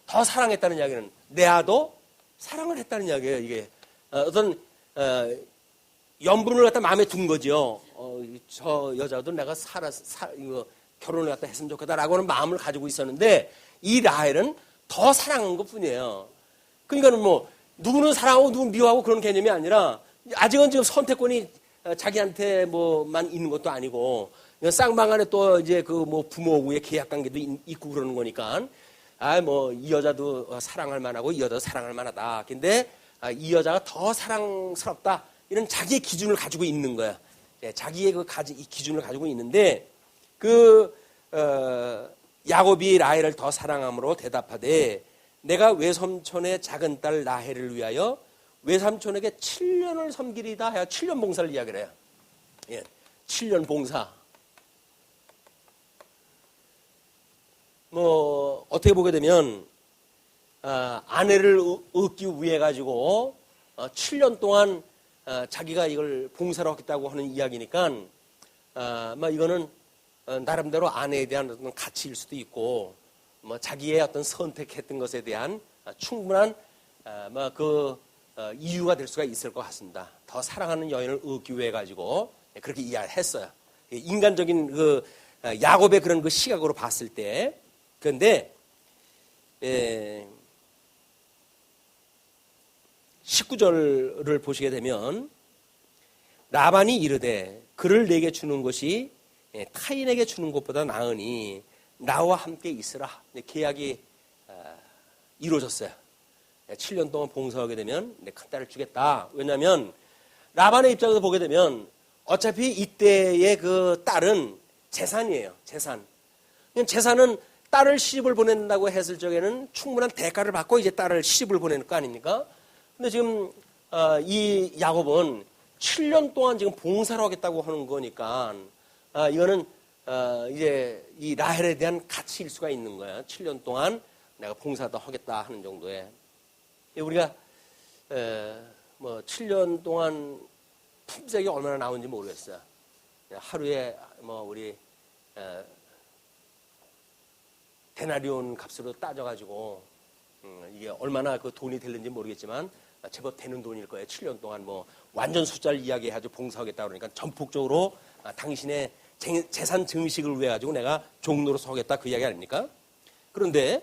[SPEAKER 1] 더 사랑했다는 이야기는 레아도 사랑을 했다는 이야기예요. 이게 어떤 연분을 갖다 마음에 둔 거죠. 저 여자도 내가 이거 결혼을 갖다 했으면 좋겠다라고 하는 마음을 가지고 있었는데 이 라헬은 더 사랑한 것뿐이에요. 그러니까는 뭐 누구는 사랑하고 누구는 미워하고 그런 개념이 아니라 아직은 지금 선택권이 자기한테 뭐만 있는 것도 아니고 쌍방 안에 또 이제 그 뭐 부모하고의 계약 관계도 있고 그러는 거니까 뭐 이 여자도 사랑할 만하고 이 여자도 사랑할 만하다. 근데 이 여자가 더 사랑스럽다. 이런 자기의 기준을 가지고 있는 거야. 자기의 이 기준을 가지고 있는데 야곱이 라헬을 더 사랑함으로 대답하되 내가 외삼촌의 작은 딸 라헬을 위하여 외삼촌에게 7년을 섬기리다 해야 7년 봉사를 이야기를 해요. 7년 봉사. 뭐 어떻게 보게 되면 아내를 얻기 위해 가지고 7년 동안 자기가 이걸 봉사로 하겠다고 하는 이야기니까 이거는 나름대로 아내에 대한 어떤 가치일 수도 있고 뭐 자기의 어떤 선택했던 것에 대한 충분한 이유가 될 수가 있을 것 같습니다. 더 사랑하는 여인을 얻기 위해 가지고 그렇게 이야기했어요. 인간적인 야곱의 그런 시각으로 봤을 때. 그런데 19절을 보시게 되면 라반이 이르되 그를 내게 주는 것이 타인에게 주는 것보다 나으니 나와 함께 있으라. 계약이 이루어졌어요. 7년 동안 봉사하게 되면 내 큰딸을 주겠다. 왜냐하면 라반의 입장에서 보게 되면 어차피 이때의 그 딸은 재산이에요. 재산. 재산은 딸을 시집을 보낸다고 했을 적에는 충분한 대가를 받고 이제 딸을 시집을 보내는 거 아닙니까? 근데 지금 이 야곱은 7년 동안 지금 봉사를 하겠다고 하는 거니까 이거는 이제 이 라헬에 대한 가치일 수가 있는 거예요. 7년 동안 내가 봉사도 하겠다 하는 정도에. 우리가 뭐 7년 동안 품삯이 얼마나 나오는지 모르겠어요. 하루에 뭐 우리 데나리온 값으로 따져가지고 이게 얼마나 그 돈이 될는지 모르겠지만 제법 되는 돈일 거예요. 7년 동안 뭐 완전 숫자를 이야기해가지고 봉사하겠다 그러니까 전폭적으로 당신의 재산 증식을 위해 가지고 내가 종로로 서겠다 그 이야기 아닙니까? 그런데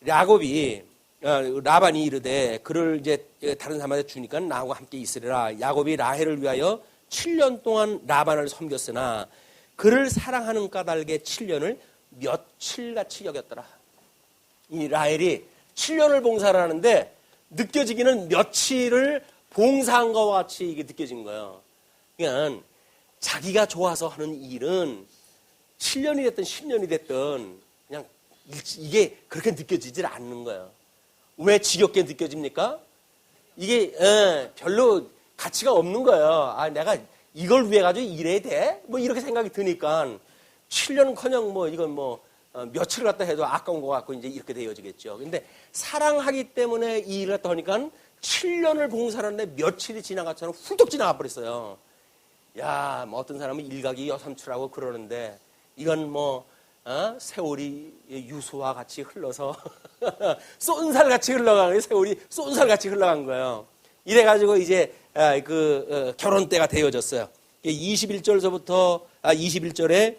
[SPEAKER 1] 야곱이 라반이 이르되 그를 이제 다른 사람한테 주니까 나하고 함께 있으리라. 야곱이 라헬을 위하여 7년 동안 라반을 섬겼으나 그를 사랑하는 까닭에 7년을 며칠같이 여겼더라. 이 라헬이 7년을 봉사를 하는데 느껴지기는 며칠을 봉사한 것과 같이 이게 느껴진 거예요. 그러니까 자기가 좋아서 하는 일은 7년이 됐든 10년이 됐든 그냥 이게 그렇게 느껴지질 않는 거예요. 왜 지겹게 느껴집니까? 이게 별로 가치가 없는 거예요. 아, 내가 이걸 위해 가지고 일해야 돼? 뭐 이렇게 생각이 드니까 7년커녕 뭐 이건 뭐 며칠 갖다 해도 아까운 것 같고 이제 이렇게 되어지겠죠. 근데 사랑하기 때문에 이 일을 갖다 하니까 7년을 봉사하는데 며칠이 지나갔처럼 훌쩍 지나가 버렸어요. 야, 뭐 어떤 사람은 일각이 여삼추라고 그러는데 이건 뭐 세월이 유수와 같이 흘러서 쏜살같이 흘러가는 세월이 쏜살같이 흘러간 거예요. 이래가지고 이제 결혼 때가 되어졌어요. 21절에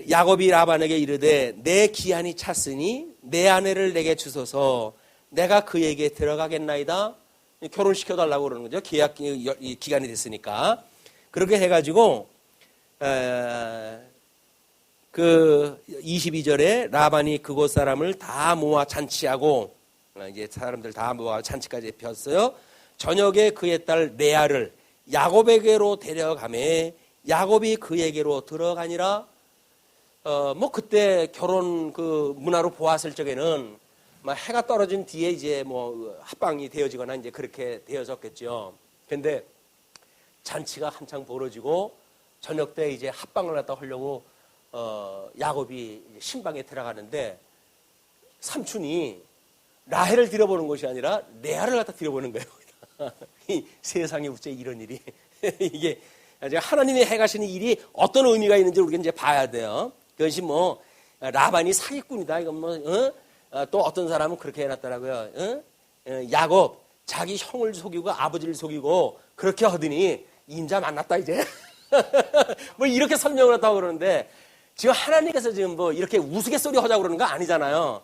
[SPEAKER 1] 야곱이 라반에게 이르되 내 기한이 찼으니 내 아내를 내게 주소서 내가 그에게 들어가겠나이다. 결혼시켜달라고 그러는 거죠. 계약 기간이 됐으니까. 그렇게 해가지고 그 22절에 라반이 그곳 사람을 다 모아 잔치하고 이제 사람들 다 모아 잔치까지 폈어요. 저녁에 그의 딸 레아를 야곱에게로 데려가매 야곱이 그에게로 들어가니라. 뭐 그때 결혼 그 문화로 보았을 적에는 막 해가 떨어진 뒤에 이제 뭐 합방이 되어지거나 이제 그렇게 되어졌겠죠. 근데 잔치가 한창 벌어지고 저녁 때 이제 합방을 갖다 하려고 야곱이 신방에 들어가는데 삼촌이 라헬을 들여보는 것이 아니라 레아를 갖다 들여보는 거예요. 이 세상에 어째 이런 일이 이게 하나님이 해가시는 일이 어떤 의미가 있는지 우리가 이제 봐야 돼요. 그것이 뭐 라반이 사기꾼이다 이건 뭐 또 어떤 사람은 그렇게 해놨더라고요. 야곱 자기 형을 속이고 아버지를 속이고 그렇게 하더니 인자 만났다 이제 뭐 이렇게 설명을 했다고 그러는데 지금 하나님께서 지금 뭐 이렇게 우스갯소리 하자고 그러는 거 아니잖아요.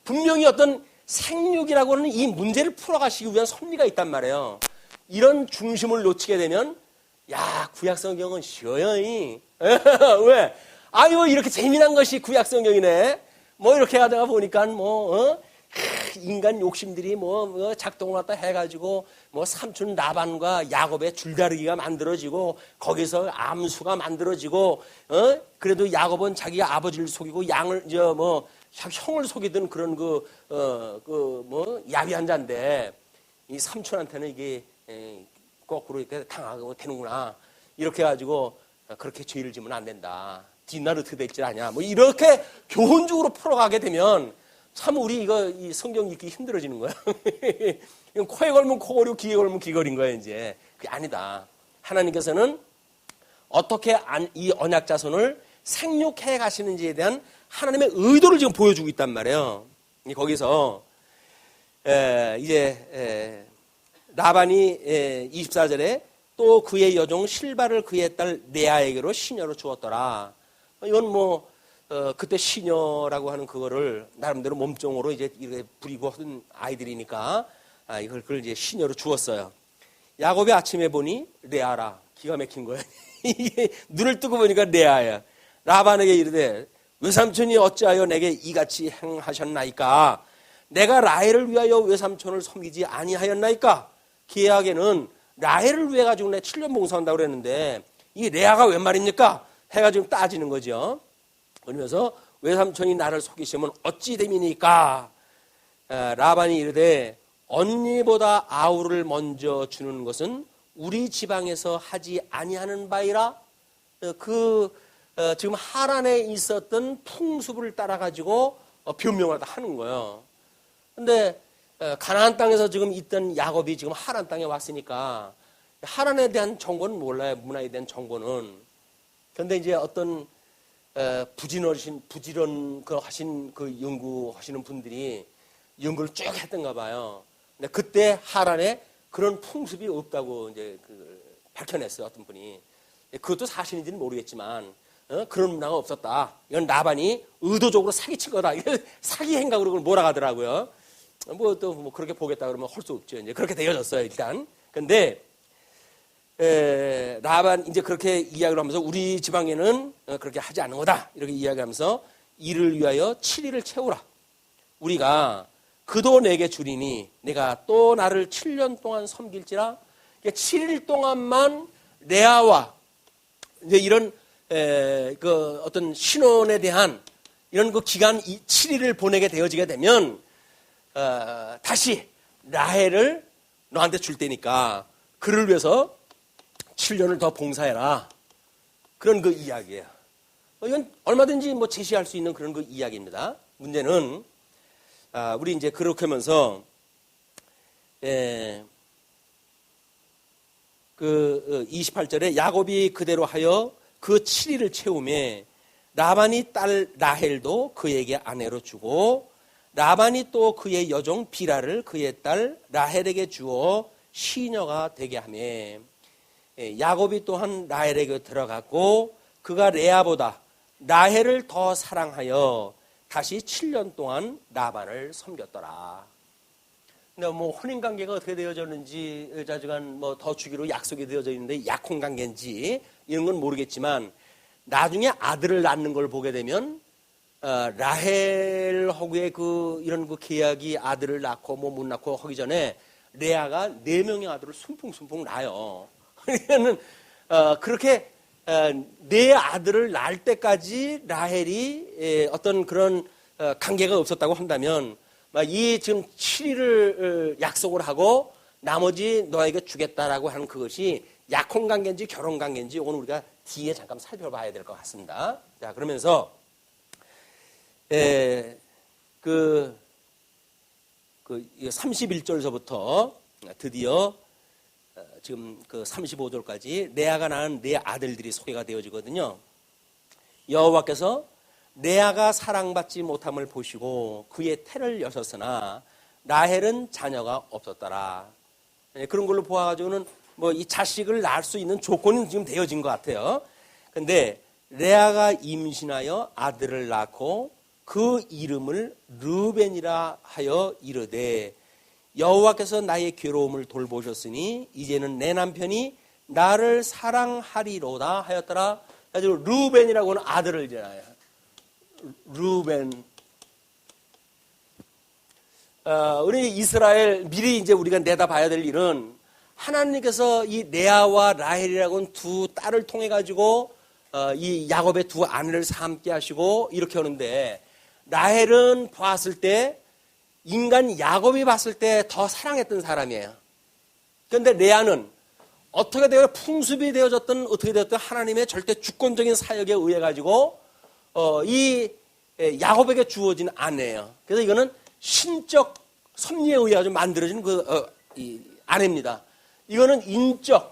[SPEAKER 1] 분명히 어떤 생육이라고 하는 이 문제를 풀어가시기 위한 섭리가 있단 말이에요. 이런 중심을 놓치게 되면 야 구약성경은 쉬워요. 왜? 아유 이렇게 재미난 것이 구약성경이네. 뭐 이렇게 하다가 보니까 인간 욕심들이 뭐 작동을 갖다 해가지고 뭐 삼촌 라반과 야곱의 줄다리기가 만들어지고 거기서 암수가 만들어지고 그래도 야곱은 자기 아버지를 속이고 형을 속이던 그런 야비한 자인데 이 삼촌한테는 이게 거꾸로 이렇게 당하고 되는구나. 이렇게 해가지고 그렇게 죄를 지면 안 된다. 뒷날 어떻게 될지 아냐. 뭐 이렇게 교훈적으로 풀어가게 되면 참 우리 이 성경 읽기 힘들어지는 거야. 코에 걸면 코걸이고 귀에 걸면 귀걸인 거야 이제. 그게 아니다. 하나님께서는 어떻게 이 언약 자손을 생육해 가시는지에 대한 하나님의 의도를 지금 보여주고 있단 말이에요. 거기서 라반이 24절에 또 그의 여종 실바를 그의 딸 레아에게로 시녀로 주었더라. 이건 뭐 그때 시녀라고 하는 그거를 나름대로 몸종으로 이제 이렇게 부리고 하던 아이들이니까 그걸 이제 시녀로 주었어요. 야곱이 아침에 보니 레아라. 기가 막힌 거예요. 이게 눈을 뜨고 보니까 레아야. 라반에게 이르되 외삼촌이 어찌하여 내게 이같이 행하셨나이까? 내가 라헬을 위하여 외삼촌을 섬기지 아니하였나이까? 계약에는 라헬을 위해 가지고 내가 7년 봉사한다고 그랬는데 이 레아가 웬 말입니까? 해가지고 따지는 거죠. 그러면서 외삼촌이 나를 속이시면 어찌 됨이니까? 라반이 이르되 언니보다 아우를 먼저 주는 것은 우리 지방에서 하지 아니하는 바이라. 지금 하란에 있었던 풍습을 따라 가지고 변명을 하는 거예요. 근데 가나안 땅에서 지금 있던 야곱이 지금 하란 땅에 왔으니까 하란에 대한 정보는 몰라요. 문화에 대한 정보는. 그런데 이제 어떤 부지런 하신 그 연구하시는 분들이 연구를 쭉 했던가 봐요. 근데 그때 하란에 그런 풍습이 없다고 이제 밝혀냈어요. 어떤 분이. 그것도 사실인지는 모르겠지만 그런 문화가 없었다. 이건 라반이 의도적으로 사기친 거다. 사기 행각으로 그걸 몰아가더라고요. 뭐 그렇게 보겠다 그러면 할 수 없죠. 이제 그렇게 되어졌어요. 일단. 근데 라반 이제 그렇게 이야기를 하면서 우리 지방에는 그렇게 하지 않는 거다. 이렇게 이야기하면서 이를 위하여 7일을 채우라. 우리가 그도 내게 주리니 내가 또 나를 7년 동안 섬길지라. 7일 동안만 레아와 이제 이런 그 어떤 신혼에 대한 이런 그 기간 7일을 보내게 되어지게 되면 다시 라헬을 너한테 줄 테니까 그를 위해서 7년을 더 봉사해라. 그런 그 이야기예요. 이건 얼마든지 뭐 제시할 수 있는 그런 그 이야기입니다. 문제는 우리 이제 그렇게 하면서 그 28절에 야곱이 그대로 하여 그 7일을 채우매 라반이 딸 라헬도 그에게 아내로 주고 라반이 또 그의 여종 비라를 그의 딸 라헬에게 주어 시녀가 되게 하며 야곱이 또한 라헬에게 들어갔고 그가 레아보다 라헬을 더 사랑하여 다시 7년 동안 라반을 섬겼더라. 근데 뭐 혼인 관계가 어떻게 되어졌는지 여자지간 뭐 더 주기로 약속이 되어져 있는데 약혼 관계인지 이런 건 모르겠지만 나중에 아들을 낳는 걸 보게 되면 라헬하고의 그 이런 그 계약이 아들을 낳고 뭐 못 낳고 하기 전에 레아가 4명의 아들을 숨풍숨풍 낳아요. 그러니까는 그렇게 네 아들을 낳을 때까지 라헬이 어떤 그런 관계가 없었다고 한다면 이 지금 7일을 약속을 하고 나머지 너에게 주겠다라고 하는 그것이 약혼 관계인지 결혼 관계인지 오늘 우리가 뒤에 잠깐 살펴봐야 될 것 같습니다. 자, 그러면서 그 31절서부터 드디어 지금 그 35절까지 레아가 낳은 네 아들들이 소개가 되어지거든요. 여호와께서 레아가 사랑받지 못함을 보시고 그의 태를 여셨으나 라헬은 자녀가 없었더라. 그런 걸로 보아가지고는 뭐 이 자식을 낳을 수 있는 조건이 지금 되어진 것 같아요. 근데 레아가 임신하여 아들을 낳고 그 이름을 르벤이라 하여 이르되 여호와께서 나의 괴로움을 돌보셨으니 이제는 내 남편이 나를 사랑하리로다 하였더라. 가지고 르벤이라고 하는 아들을 낳아요. 르벤. 우리 이스라엘 미리 이제 우리가 내다봐야 될 일은 하나님께서 이 레아와 라헬이라고 하는 두 딸을 통해 가지고 이 야곱의 두 아내를 삼게 하시고 이렇게 하는데 라헬은 봤을 때 인간 야곱이 봤을 때 더 사랑했던 사람이에요. 그런데 레아는 어떻게 되어 풍습이 되어졌든 어떻게 되었든 하나님의 절대 주권적인 사역에 의해 가지고 이 야곱에게 주어진 아내예요. 그래서 이거는 신적 섭리에 의해 만들어진 이 아내입니다. 이거는 인적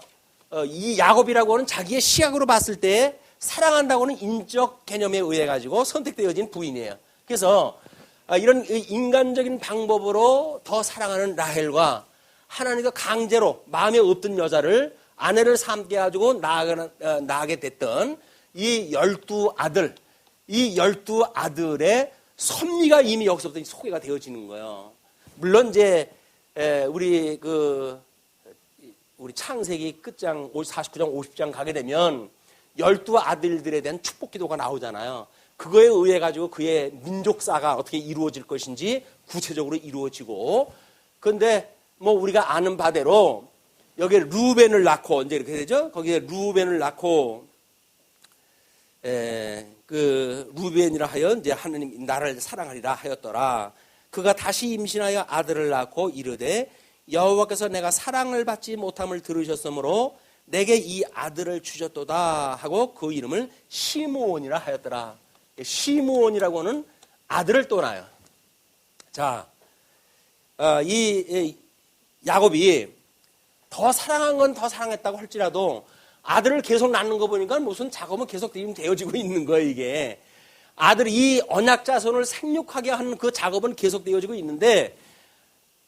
[SPEAKER 1] 이 야곱이라고 하는 자기의 시각으로 봤을 때 사랑한다고 하는 인적 개념에 의해 가지고 선택되어진 부인이에요. 그래서 이런 인간적인 방법으로 더 사랑하는 라헬과 하나님과 강제로 마음에 없던 여자를 아내를 삼게 가지고 낳게 됐던 이 12아들, 이 12아들의 섭리가 이미 여기서부터 소개가 되어지는 거예요. 물론 이제 우리 창세기 끝장 49장 50장 가게 되면 12아들들에 대한 축복 기도가 나오잖아요. 그거에 의해 가지고 그의 민족사가 어떻게 이루어질 것인지 구체적으로 이루어지고, 그런데 뭐 우리가 아는 바대로 여기에 루벤을 낳고 이제 이렇게 되죠. 거기에 루벤을 낳고 그 루벤이라 하여 이제 하나님 나를 사랑하리라 하였더라. 그가 다시 임신하여 아들을 낳고 이르되 여호와께서 내가 사랑을 받지 못함을 들으셨으므로 내게 이 아들을 주셨도다 하고 그 이름을 시므온이라 하였더라. 시므온이라고 하는 아들을 또 낳아요. 자, 이 야곱이 더 사랑한 건 더 사랑했다고 할지라도 아들을 계속 낳는 거 보니까 무슨 작업은 계속 되어지고 있는 거예요, 이게. 아들, 이 언약 자손을 생육하게 하는 그 작업은 계속 되어지고 있는데,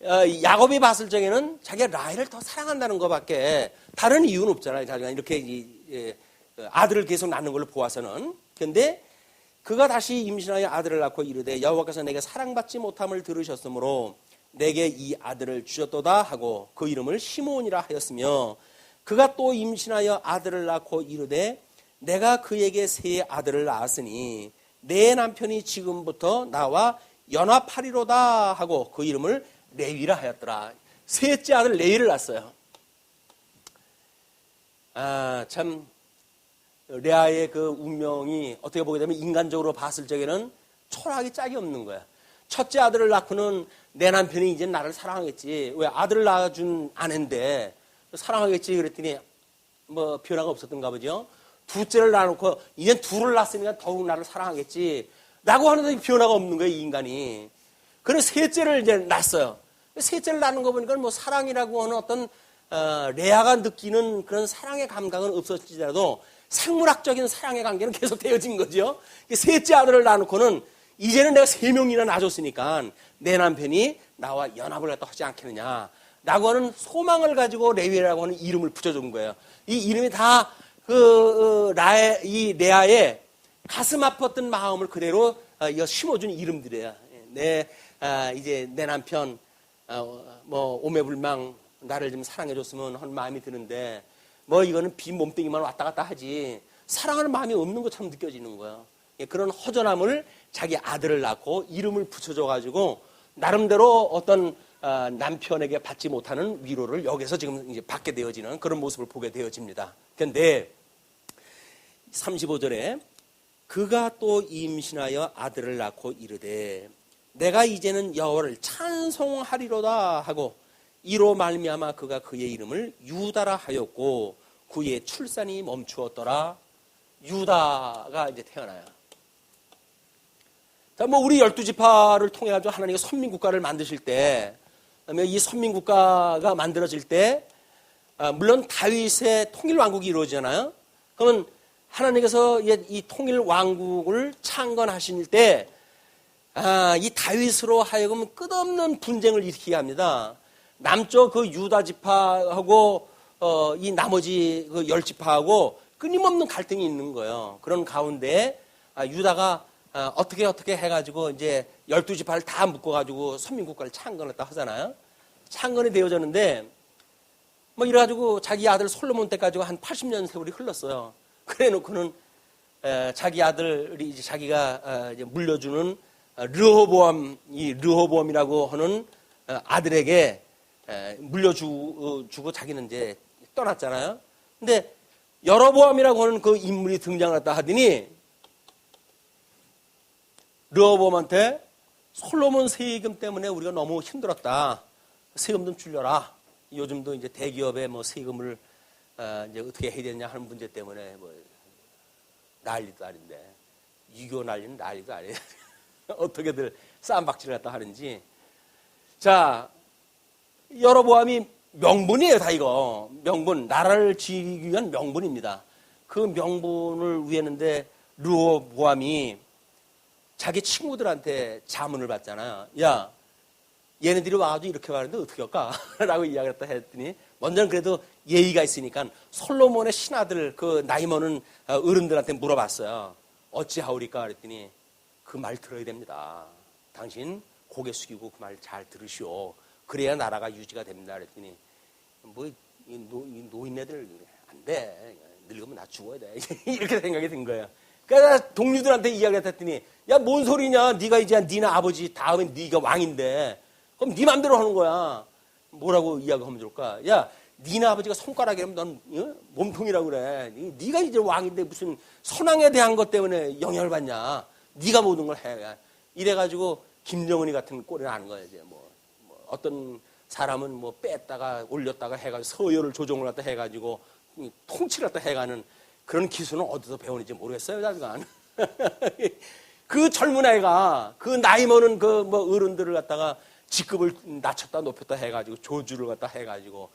[SPEAKER 1] 야곱이 봤을 적에는 자기가 라헬을 더 사랑한다는 것밖에 다른 이유는 없잖아요. 자기가 이렇게 아들을 계속 낳는 걸로 보아서는. 그런데 그가 다시 임신하여 아들을 낳고 이르되 여호와께서 내게 사랑받지 못함을 들으셨으므로 내게 이 아들을 주셨도다 하고 그 이름을 시므온이라 하였으며, 그가 또 임신하여 아들을 낳고 이르되 내가 그에게 세 아들을 낳았으니 내 남편이 지금부터 나와 연합하리로다 하고 그 이름을 레위라 하였더라. 셋째 아들 레위를 낳았어요. 참 레아의 그 운명이 어떻게 보게 되면 인간적으로 봤을 적에는 초라하기 짝이 없는 거야. 첫째 아들을 낳고는 내 남편이 이제 나를 사랑하겠지. 왜 아들을 낳아준 아내인데 사랑하겠지 그랬더니 뭐 변화가 없었던가 보죠. 둘째를 낳아놓고 이젠 둘을 낳았으니까 더욱 나를 사랑하겠지 라고 하는데 변화가 없는 거예요, 이 인간이. 그래서 셋째를 이제 낳았어요. 셋째를 낳는 거 보니까 뭐 사랑이라고 하는 어떤 레아가 느끼는 그런 사랑의 감각은 없었지라도 생물학적인 사랑의 관계는 계속 되어진 거죠. 셋째 아들을 낳아놓고는 이제는 내가 3명이나 낳아줬으니까 내 남편이 나와 연합을 갖다 하지 않겠느냐 라고 하는 소망을 가지고 레위라고 하는 이름을 붙여준 거예요. 이 이름이 다 이 레아의 가슴 아팠던 마음을 그대로 심어준 이름들이에요. 이제 내 남편 뭐 오매불망 나를 좀 사랑해줬으면 하는 마음이 드는데 뭐 이거는 빈 몸뚱이만 왔다 갔다 하지 사랑하는 마음이 없는 것처럼 느껴지는 거예요. 그런 허전함을 자기 아들을 낳고 이름을 붙여줘가지고 나름대로 어떤 남편에게 받지 못하는 위로를 여기서 지금 이제 받게 되어지는 그런 모습을 보게 되어집니다. 그런데 35절에 그가 또 임신하여 아들을 낳고 이르되 내가 이제는 여호와를 찬송하리로다 하고 이로 말미암아 그가 그의 이름을 유다라 하였고 그의 출산이 멈추었더라. 유다가 이제 태어나요. 자, 뭐 우리 12지파를 통해 가지고 하나님이 선민국가를 만드실 때, 이 선민국가가 만들어질 때, 물론 다윗의 통일왕국이 이루어지잖아요. 그러면 하나님께서 이 통일왕국을 창건하실 때, 이 다윗으로 하여금 끝없는 분쟁을 일으키게 합니다. 남쪽 그 유다 지파하고 이 나머지 그 10지파하고 끊임없는 갈등이 있는 거예요. 그런 가운데 유다가 어떻게 해가지고 이제 12지파를 다 묶어가지고 선민국가를 창건했다 하잖아요. 창건이 되어졌는데 뭐 이래가지고 자기 아들 솔로몬 때까지 한 80년 세월이 흘렀어요. 그래 놓고는 자기 아들이 이제 자기가 이제 물려주는 르호보암이라고 하는 아들에게 물려주고 자기는 이제 떠났잖아요. 근데 여로보암이라고 하는 그 인물이 등장했다 하더니 르호보암한테 솔로몬 세금 때문에 우리가 너무 힘들었다. 세금 좀 줄여라. 요즘도 이제 대기업에 뭐 세금을 이제 어떻게 해야 되냐 하는 문제 때문에 뭐 난리도 아닌데 유교 난리는 난리도 아니에요. 어떻게들 쌈박질을 갖다 하는지. 자, 여로보암이 명분이에요, 다 이거. 명분, 나라를 지키기 위한 명분입니다. 그 명분을 위했는데 르호보암이 자기 친구들한테 자문을 받잖아요. 야, 얘네들이 와가지고 이렇게 말하는데 어떻게 할까? 라고 이야기를 했다 했더니 먼저는 그래도 예의가 있으니까 솔로몬의 신하들 그 나이 많은 어른들한테 물어봤어요. 어찌하오리까? 그랬더니 그 말 들어야 됩니다. 당신 고개 숙이고 그 말 잘 들으시오. 그래야 나라가 유지가 됩니다. 그랬더니 뭐 노인네들 안 돼. 늙으면 나 죽어야 돼. 이렇게 생각이 든 거예요. 그러니까 동료들한테 이야기를 했더니 야, 뭔 소리냐? 네가 이제 니네 아버지 다음에 네가 왕인데 그럼 네 맘대로 하는 거야. 뭐라고 이야기하면 좋을까? 야, 니네 아버지가 손가락이라면 넌 몸통이라고 그래. 네가 이제 왕인데 무슨 선왕에 대한 것 때문에 영향을 받냐? 네가 모든 걸 해. 이래가지고 김정은이 같은 꼴이 나는 거야. 이제 뭐 어떤 사람은 뭐 뺐다가 올렸다가 해가지고 서열을 조정을 갖다 해가지고 통치를 갖다 해가는 그런 기술은 어디서 배우는지 모르겠어요, 자기가. 그 젊은 애가 그 나이 많은 그 뭐 어른들을 갖다가 직급을 낮췄다 높였다 해가지고 조주를 갖다 해가지고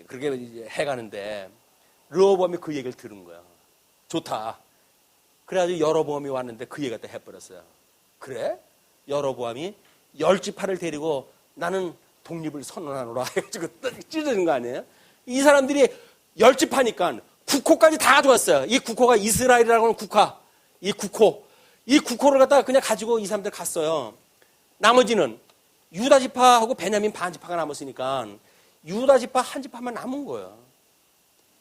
[SPEAKER 1] 그렇게 이제 해가는데 르호보암이 그 얘기를 들은 거야. 좋다. 그래가지고 여로보암이 왔는데 그 얘기 갖다 해버렸어요. 그래? 여로보암이 10지파를 데리고 나는 독립을 선언하노라 해가지고 찢어진 거 아니에요? 이 사람들이 10지파니까 국호까지 다 가져왔어요. 이 국호가 이스라엘이라고 하는 국화. 이 국호를 갖다가 그냥 가지고 이 사람들 갔어요. 나머지는 유다 지파하고 베냐민 반 지파가 남았으니까 유다 지파 한 지파만 남은 거예요.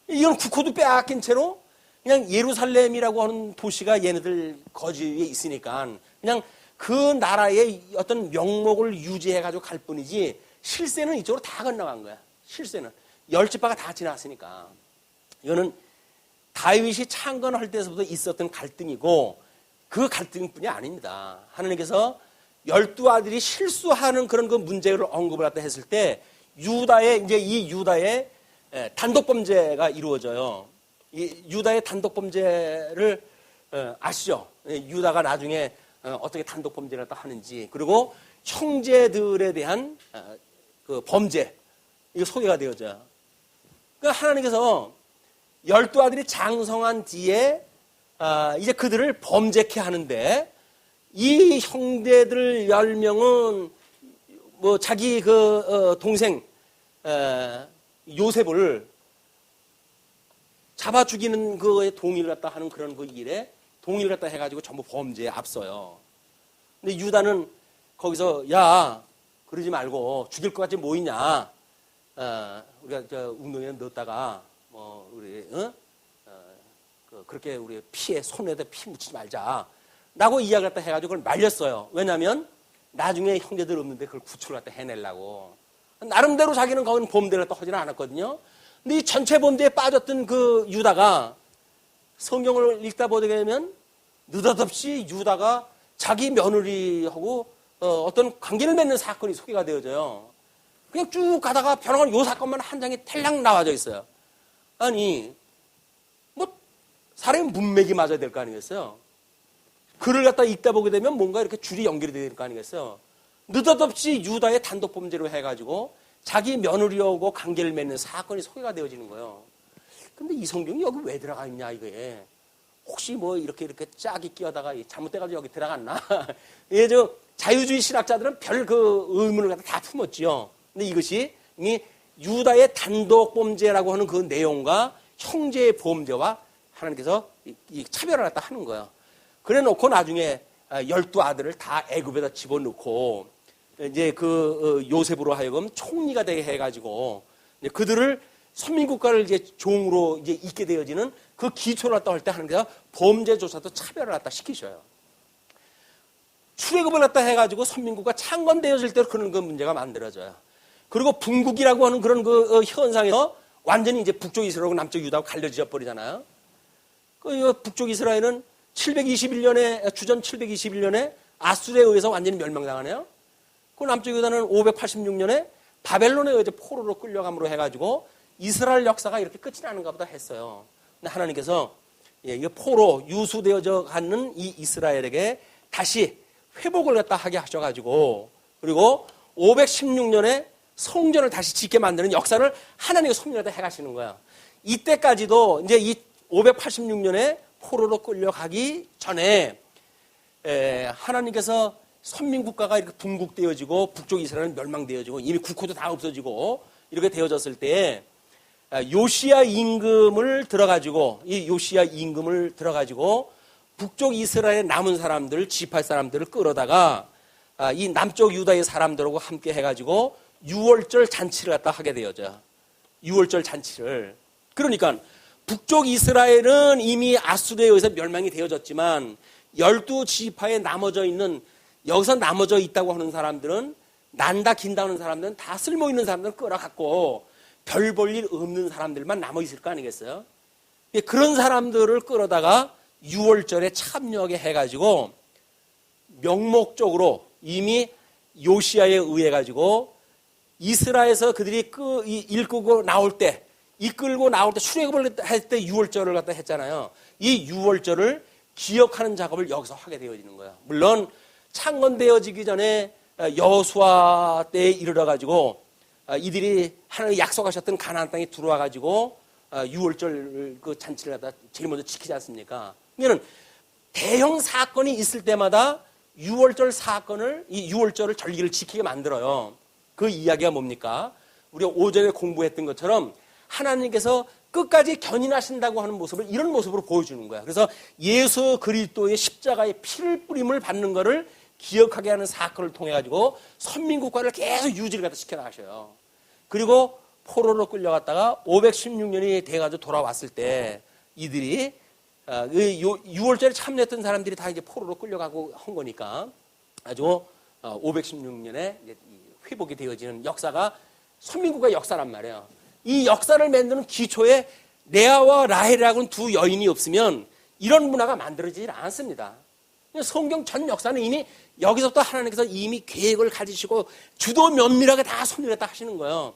[SPEAKER 1] 이건 국호도 빼앗긴 채로 그냥 예루살렘이라고 하는 도시가 얘네들 거지에 있으니까 그냥 그 나라의 어떤 명목을 유지해가지고 갈 뿐이지 실세는 이쪽으로 다 건너간 거야. 실세는 10지파가 다 지나갔으니까. 이거는 다윗이 창건할 때서부터 있었던 갈등이고 그 갈등뿐이 아닙니다. 하나님께서 12 아들이 실수하는 그런 그 문제를 언급을 갖다 했을 때 이 유다의 단독 범죄가 이루어져요. 이 유다의 단독 범죄를 아시죠? 유다가 나중에 어떻게 단독 범죄를 갖다 하는지, 그리고 형제들에 대한 그 범죄, 이거 소개가 되어져요. 그러니까 하나님께서 12 아들이 장성한 뒤에 이제 그들을 범죄케 하는데, 이 형제들 10명은 뭐 자기 그 동생 요셉을 잡아 죽이는 그에 동의를 갖다 하는 그런 그 일에 동의를 갖다 해가지고 전부 범죄에 앞서요. 근데 유다는 거기서 야, 그러지 말고 죽일 것 같지 뭐 있냐? 우리가 저 웅덩이에 넣었다가 뭐 우리 그렇게 우리 피에 손에다 피 묻히지 말자. 라고 이야기 갖다 해가지고 그걸 말렸어요. 왜냐하면 나중에 형제들 없는데 그걸 구출을 갖다 해내려고. 나름대로 자기는 거기는 범죄를 갖다 하지는 않았거든요. 근데 이 전체 범죄에 빠졌던 그 유다가 성경을 읽다 보게 되면 느닷없이 유다가 자기 며느리하고 어떤 관계를 맺는 사건이 소개가 되어져요. 그냥 쭉 가다가 변화가 요 사건만 한 장에 텔랑 나와져 있어요. 아니, 뭐 사람이 문맥이 맞아야 될 거 아니겠어요? 글을 갖다 읽다 보게 되면 뭔가 이렇게 줄이 연결이 될 거 아니겠어요? 느닷없이 유다의 단독 범죄로 해가지고 자기 며느리하고 관계를 맺는 사건이 소개가 되어지는 거예요. 근데 이 성경이 여기 왜 들어가 있냐, 이게. 혹시 뭐 이렇게 짝이 끼어다가 잘못돼가지고 여기 들어갔나? 예, 자유주의 신학자들은 별 그 의문을 갖다 다 품었지요. 근데 이것이 이 유다의 단독 범죄라고 하는 그 내용과 형제의 범죄와 하나님께서 이 차별을 갖다 하는 거예요. 그래 놓고 나중에 12 아들을 다 애굽에다 집어넣고 이제 그 요셉으로 하여금 총리가 되게 해가지고 이제 그들을 선민국가를 이제 종으로 이제 있게 되어지는 그 기초를 갖다 할 때 하나님께서 범죄조차도 차별을 갖다 시키셔요. 출애굽을 갖다 해가지고 선민국가 창건되어질 때 그런 그 문제가 만들어져요. 그리고 분국이라고 하는 그런 그 현상에서 완전히 이제 북쪽 이스라엘하고 남쪽 유다하고 갈려져 버리잖아요. 그 북쪽 이스라엘은 721년에 주전 721년에 아수르에 의해서 완전히 멸망당하네요. 그 남쪽 유다는 586년에 바벨론에 의해 포로로 끌려감으로 해가지고 이스라엘 역사가 이렇게 끝이 나는가 보다 했어요. 근데 하나님께서 이게 포로 유수되어져 가는 이 이스라엘에게 다시 회복을 갖다 하게 하셔가지고, 그리고 516년에 성전을 다시 짓게 만드는 역사를 하나님이 섭리하다 해가시는 거야. 이때까지도 이제 이 586년에 포로로 끌려가기 전에 하나님께서 선민국가가 이렇게 분국되어지고 북쪽 이스라엘은 멸망되어지고 이미 국호도 다 없어지고 이렇게 되어졌을 때 요시야 임금을 들어가지고 북쪽 이스라엘에 남은 사람들, 지파 사람들을 끌어다가 이 남쪽 유다의 사람들하고 함께 해가지고 유월절 잔치를 갖다 하게 되어져. 유월절 잔치를. 그러니까 북쪽 이스라엘은 이미 아수르에 의해서 멸망이 되어졌지만 12지파에 여기서 나머져 있다고 하는 사람들은, 난다 긴다 하는 사람들은 다 쓸모 있는 사람들은 끌어갔고 별 볼 일 없는 사람들만 남아있을 거 아니겠어요? 그런 사람들을 끌어다가 유월절에 참여하게 해가지고 명목적으로 이미 요시야에 의해 가지고 이스라엘에서 그들이 이끌고 나올 때 출애굽을 할 때 유월절을 갖다 했잖아요. 이 유월절을 기억하는 작업을 여기서 하게 되어지는 거예요. 물론 창건되어지기 전에 여호수아 때에 이르러 가지고 이들이 하나님 약속하셨던 가나안 땅에 들어와 가지고 유월절 그 잔치를 갖다 제일 먼저 지키지 않습니까? 그러면 대형 사건이 있을 때마다 유월절 절기를 지키게 만들어요. 그 이야기가 뭡니까? 우리가 오전에 공부했던 것처럼 하나님께서 끝까지 견인하신다고 하는 모습을 이런 모습으로 보여주는 거야. 그래서 예수 그리스도의 십자가의 피를 뿌림을 받는 것을 기억하게 하는 사건을 통해 가지고 선민국가를 계속 유지를 갖다 시켜나가셔요. 그리고 포로로 끌려갔다가 516년이 돼가지고 돌아왔을 때 이들이 유월절에 참여했던 사람들이 다 이제 포로로 끌려가고 한 거니까 아주 516년에 회복이 되어지는 역사가 선민국가의 역사란 말이에요. 이 역사를 만드는 기초에 레아와 라헬이라고는 두 여인이 없으면 이런 문화가 만들어지질 않습니다. 성경 전 역사는 이미 여기서부터 하나님께서 이미 계획을 가지시고 주도 면밀하게 다 섭리했다 하시는 거예요.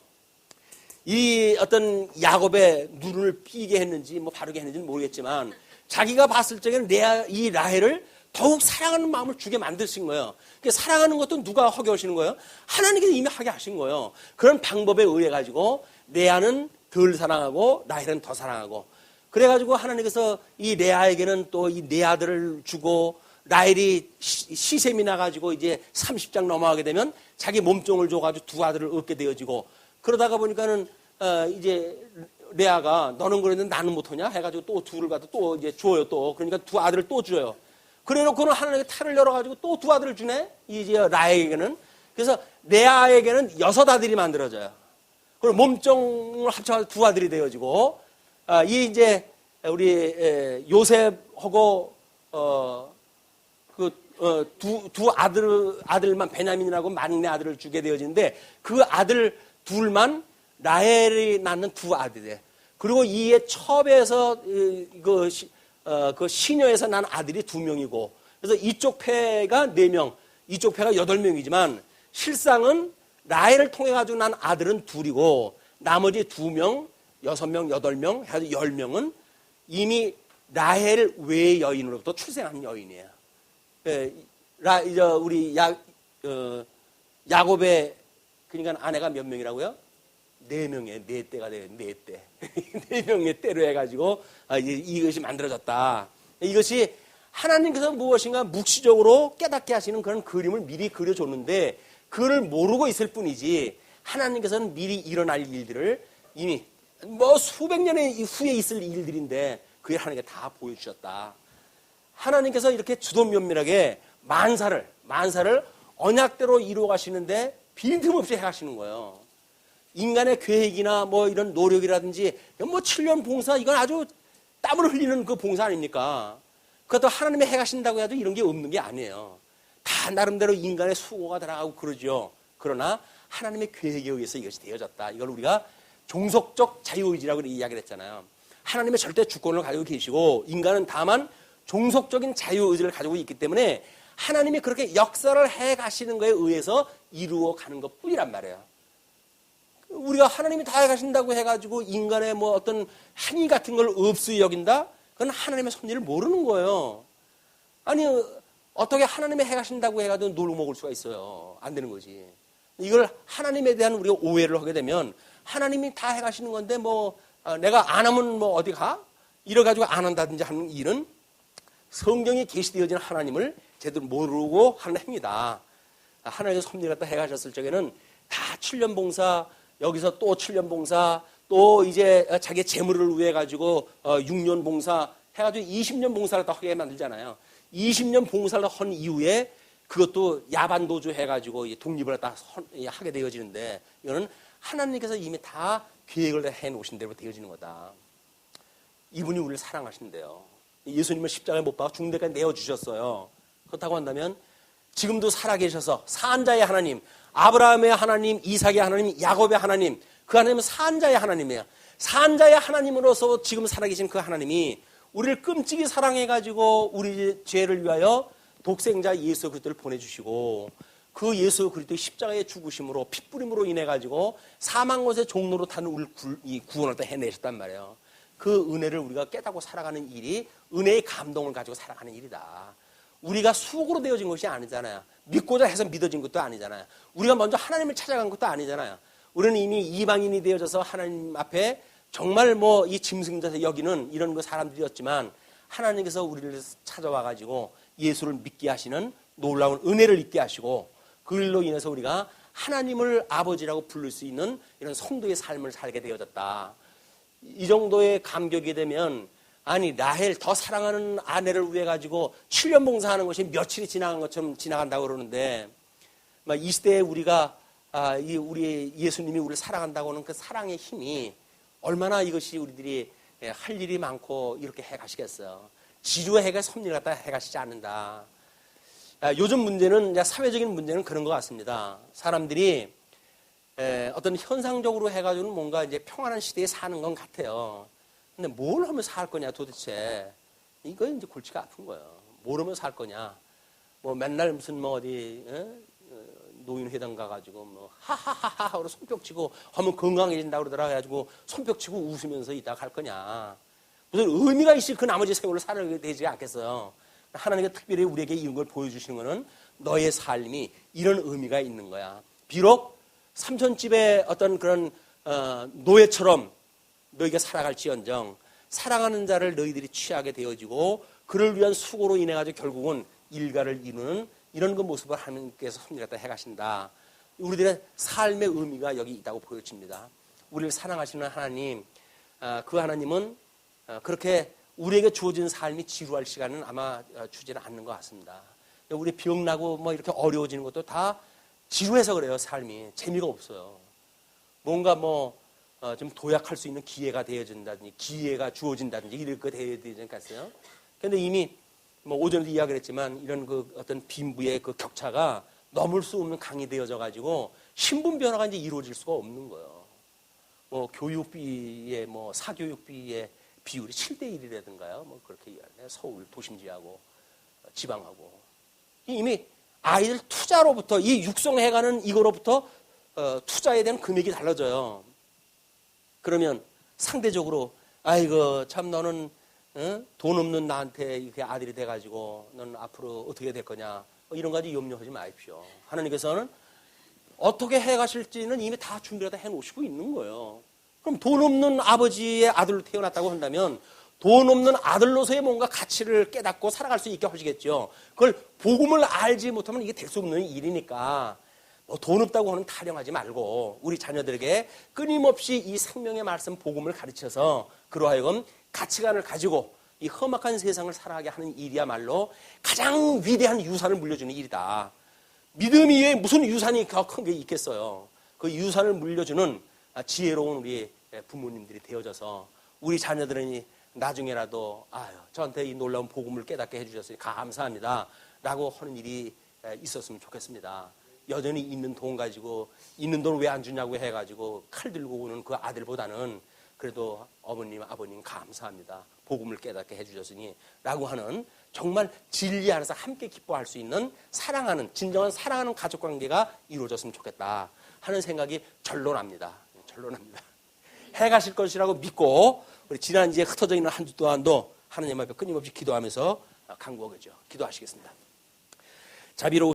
[SPEAKER 1] 이 어떤 야곱의 눈을 삐게 했는지 뭐 바르게 했는지는 모르겠지만 자기가 봤을 적에는 이 라헬을 더욱 사랑하는 마음을 주게 만드신 거예요. 사랑하는 것도 누가 하게 하시는 거예요? 하나님께서 이미 하게 하신 거예요. 그런 방법에 의해 가지고 레아는 덜 사랑하고 라헬은 더 사랑하고 그래가지고 하나님께서 이 레아에게는 또 이 네 아들을 주고 라헬이 시샘이 나가지고 이제 30장 넘어가게 되면 자기 몸종을 줘가지고 두 아들을 얻게 되어지고 그러다가 보니까는 이제 레아가 너는 그랬는데 나는 못하냐 해가지고 또 둘을 갖다 또 이제 줘요 또 그러니까 두 아들을 또 줘요. 그래놓고는 하나님이 탈을 열어가지고 또 두 아들을 주네 이제 라헬에게는. 그래서 레아에게는 6 아들이 만들어져요. 그리고 몸종을 합쳐서 두 아들이 되어지고 이 이제 우리 요셉하고 두 아들만 베냐민이라고 막내 아들을 주게 되어지는데 그 아들 둘만 라헬이 낳는 두 아들이에요. 그리고 이에 첩에서 그 시녀에서 난 아들이 2명이고 그래서 이쪽 패가 4명, 이쪽 패가 8명이지만 실상은 라헬을 통해 가지고 난 아들은 2이고 나머지 2명, 6명, 8명 해서 10명은 이미 라헬 외의 여인으로부터 출생한 여인이에요. 우리 야곱의 그러니까 아내가 몇 명이라고요? 4명이에요. 4대가 돼요. 4대. 4명의 때로 해가지고 이것이 만들어졌다. 이것이 하나님께서 무엇인가 묵시적으로 깨닫게 하시는 그런 그림을 미리 그려줬는데 그걸 모르고 있을 뿐이지 하나님께서는 미리 일어날 일들을 이미 뭐 수백 년의 후에 있을 일들인데 그게 하나님께 다 보여주셨다. 하나님께서 이렇게 주도 면밀하게 만사를 언약대로 이루어 가시는데 빈틈없이 해가시는 거예요. 인간의 계획이나 뭐 이런 노력이라든지 뭐 7년 봉사 이건 아주 땀을 흘리는 그 봉사 아닙니까? 그것도 하나님이 해가신다고 해도 이런 게 없는 게 아니에요. 다 나름대로 인간의 수고가 들어가고 그러죠. 그러나 하나님의 계획에 의해서 이것이 되어졌다. 이걸 우리가 종속적 자유의지라고 이야기를 했잖아요. 하나님의 절대 주권을 가지고 계시고 인간은 다만 종속적인 자유의지를 가지고 있기 때문에 하나님이 그렇게 역사를 해가시는 것에 의해서 이루어가는 것뿐이란 말이에요. 우리가 하나님이 다 해가신다고 해가지고 인간의 뭐 어떤 행위 같은 걸 없이 여긴다? 그건 하나님의 섭리를 모르는 거예요. 아니 어떻게 하나님이 해가신다고 해가지고 놀고 먹을 수가 있어요. 안 되는 거지. 이걸 하나님에 대한 우리가 오해를 하게 되면 하나님이 다 해가시는 건데 뭐 내가 안 하면 뭐 어디 가? 이래가지고 안 한다든지 하는 일은 성경에 계시되어진 하나님을 제대로 모르고 하는 행위다. 하나님의 섭리를 갖다 해가셨을 적에는 다 7년 봉사, 여기서 또 7년 봉사, 또 이제 자기 재물을 위해 가지고 6년 봉사 해가지고 20년 봉사를 또 하게 만들잖아요. 20년 봉사를 한 이후에 그것도 야반도주 해가지고 독립을 다 하게 되어지는데 이거는 하나님께서 이미 다 계획을 해놓으신 대로 되어지는 거다. 이분이 우리를 사랑하신대요. 예수님을 십자가에 못 박아 죽는 데까지 내어주셨어요. 그렇다고 한다면 지금도 살아계셔서 산자의 하나님, 아브라함의 하나님, 이삭의 하나님, 야곱의 하나님, 그 하나님은 산자의 하나님이에요. 산자의 하나님으로서 지금 살아계신 그 하나님이 우리를 끔찍이 사랑해가지고 우리 죄를 위하여 독생자 예수 그리스도를 보내주시고 그 예수 그리스도의 십자가의 죽으심으로 핏부림으로 인해가지고 사망 곳의 종로로 타는 우리를 구원을 또 해내셨단 말이에요. 그 은혜를 우리가 깨닫고 살아가는 일이 은혜의 감동을 가지고 살아가는 일이다. 우리가 수고로 되어진 것이 아니잖아요. 믿고자 해서 믿어진 것도 아니잖아요. 우리가 먼저 하나님을 찾아간 것도 아니잖아요. 우리는 이미 이방인이 되어져서 하나님 앞에 정말 뭐 이 짐승자서 여기는 이런 그 사람들이었지만 하나님께서 우리를 찾아와가지고 예수를 믿게 하시는 놀라운 은혜를 있게 하시고 그 일로 인해서 우리가 하나님을 아버지라고 부를 수 있는 이런 성도의 삶을 살게 되어졌다. 이 정도의 감격이 되면 아니 라헬 더 사랑하는 아내를 위해 가지고 7년 봉사하는 것이 며칠이 지나간 것처럼 지나간다고 그러는데 이 시대에 우리가 우리 예수님이 우리를 사랑한다고 하는 그 사랑의 힘이 얼마나 이것이 우리들이 할 일이 많고 이렇게 해가시겠어요. 지루해가 섭리를 갖다 해가시지 않는다. 요즘 문제는 사회적인 문제는 그런 것 같습니다. 사람들이 어떤 현상적으로 해가지고는 뭔가 이제 평안한 시대에 사는 건 같아요. 근데 뭘 하면 살 거냐 도대체. 이거 이제 골치가 아픈 거예요. 모르면 살 거냐. 뭐 맨날 무슨 뭐 어디 노인회당 가가지고 뭐 하하하하 하고 손뼉 치고 하면 건강해진다 그러더라. 그래가지고 손뼉 치고 웃으면서 있다 갈 거냐. 무슨 의미가 있을 그 나머지 세월을 살아야 되지 않겠어요. 하나님께 특별히 우리에게 이런 걸 보여주시는 것은 너의 삶이 이런 의미가 있는 거야. 비록 삼촌집의 어떤 그런 노예처럼 너희가 살아갈지언정 사랑하는 자를 너희들이 취하게 되어지고 그를 위한 수고로 인해 가지고 결국은 일가를 이루는 이런 그 모습을 하나님께서 섭리갖다 해가신다. 우리들의 삶의 의미가 여기 있다고 보여집니다. 우리를 사랑하시는 하나님, 그 하나님은 그렇게 우리에게 주어진 삶이 지루할 시간은 아마 주지는 않는 것 같습니다. 우리 병나고 뭐 이렇게 어려워지는 것도 다 지루해서 그래요. 삶이 재미가 없어요. 뭔가 뭐 좀 도약할 수 있는 기회가 되어진다든지 기회가 주어진다든지 이렇게 되어야 되지 않겠어요? 그런데 이미 뭐 오전에도 이야기를 했지만 이런 그 어떤 빈부의 그 격차가 넘을 수 없는 강이 되어져 가지고 신분 변화가 이제 이루어질 수가 없는 거예요. 뭐 교육비의 뭐 사교육비의 비율이 7대 1이라든가요. 뭐 그렇게 이야기해요. 서울 도심지하고 지방하고 이미 아이들 투자로부터 이 육성해가는 이거로부터 투자에 대한 금액이 달라져요. 그러면 상대적으로 아이고 참 너는 돈 없는 나한테 이렇게 아들이 돼가지고 너는 앞으로 어떻게 될 거냐 이런 가지 염려하지 마십시오. 하나님께서는 어떻게 해가실지는 이미 다 준비를 다 해놓으시고 있는 거예요. 그럼 돈 없는 아버지의 아들로 태어났다고 한다면 돈 없는 아들로서의 뭔가 가치를 깨닫고 살아갈 수 있게 하시겠죠. 그걸 복음을 알지 못하면 이게 될 수 없는 일이니까 돈 없다고 하는 타령하지 말고 우리 자녀들에게 끊임없이 이 생명의 말씀 복음을 가르쳐서 그러하여금 가치관을 가지고 이 험악한 세상을 살아가게 하는 일이야말로 가장 위대한 유산을 물려주는 일이다. 믿음 이외에 무슨 유산이 더 큰 게 있겠어요. 그 유산을 물려주는 지혜로운 우리 부모님들이 되어져서 우리 자녀들은 나중에라도 아유 저한테 이 놀라운 복음을 깨닫게 해주셨으니 감사합니다 라고 하는 일이 있었으면 좋겠습니다. 여전히 있는 돈 가지고 있는 돈 왜 안 주냐고 해가지고 칼 들고 오는 그 아들보다는 그래도 어머님 아버님 감사합니다. 복음을 깨닫게 해주셨으니 라고 하는 정말 진리 안에서 함께 기뻐할 수 있는 사랑하는 진정한 사랑하는 가족관계가 이루어졌으면 좋겠다 하는 생각이 절로 납니다. 해가실 것이라고 믿고 우리 지난주에 흩어져 있는 한 주 동안도 하나님 앞에 끊임없이 기도하면서 간구하겠죠. 기도하시겠습니다. 자비로우신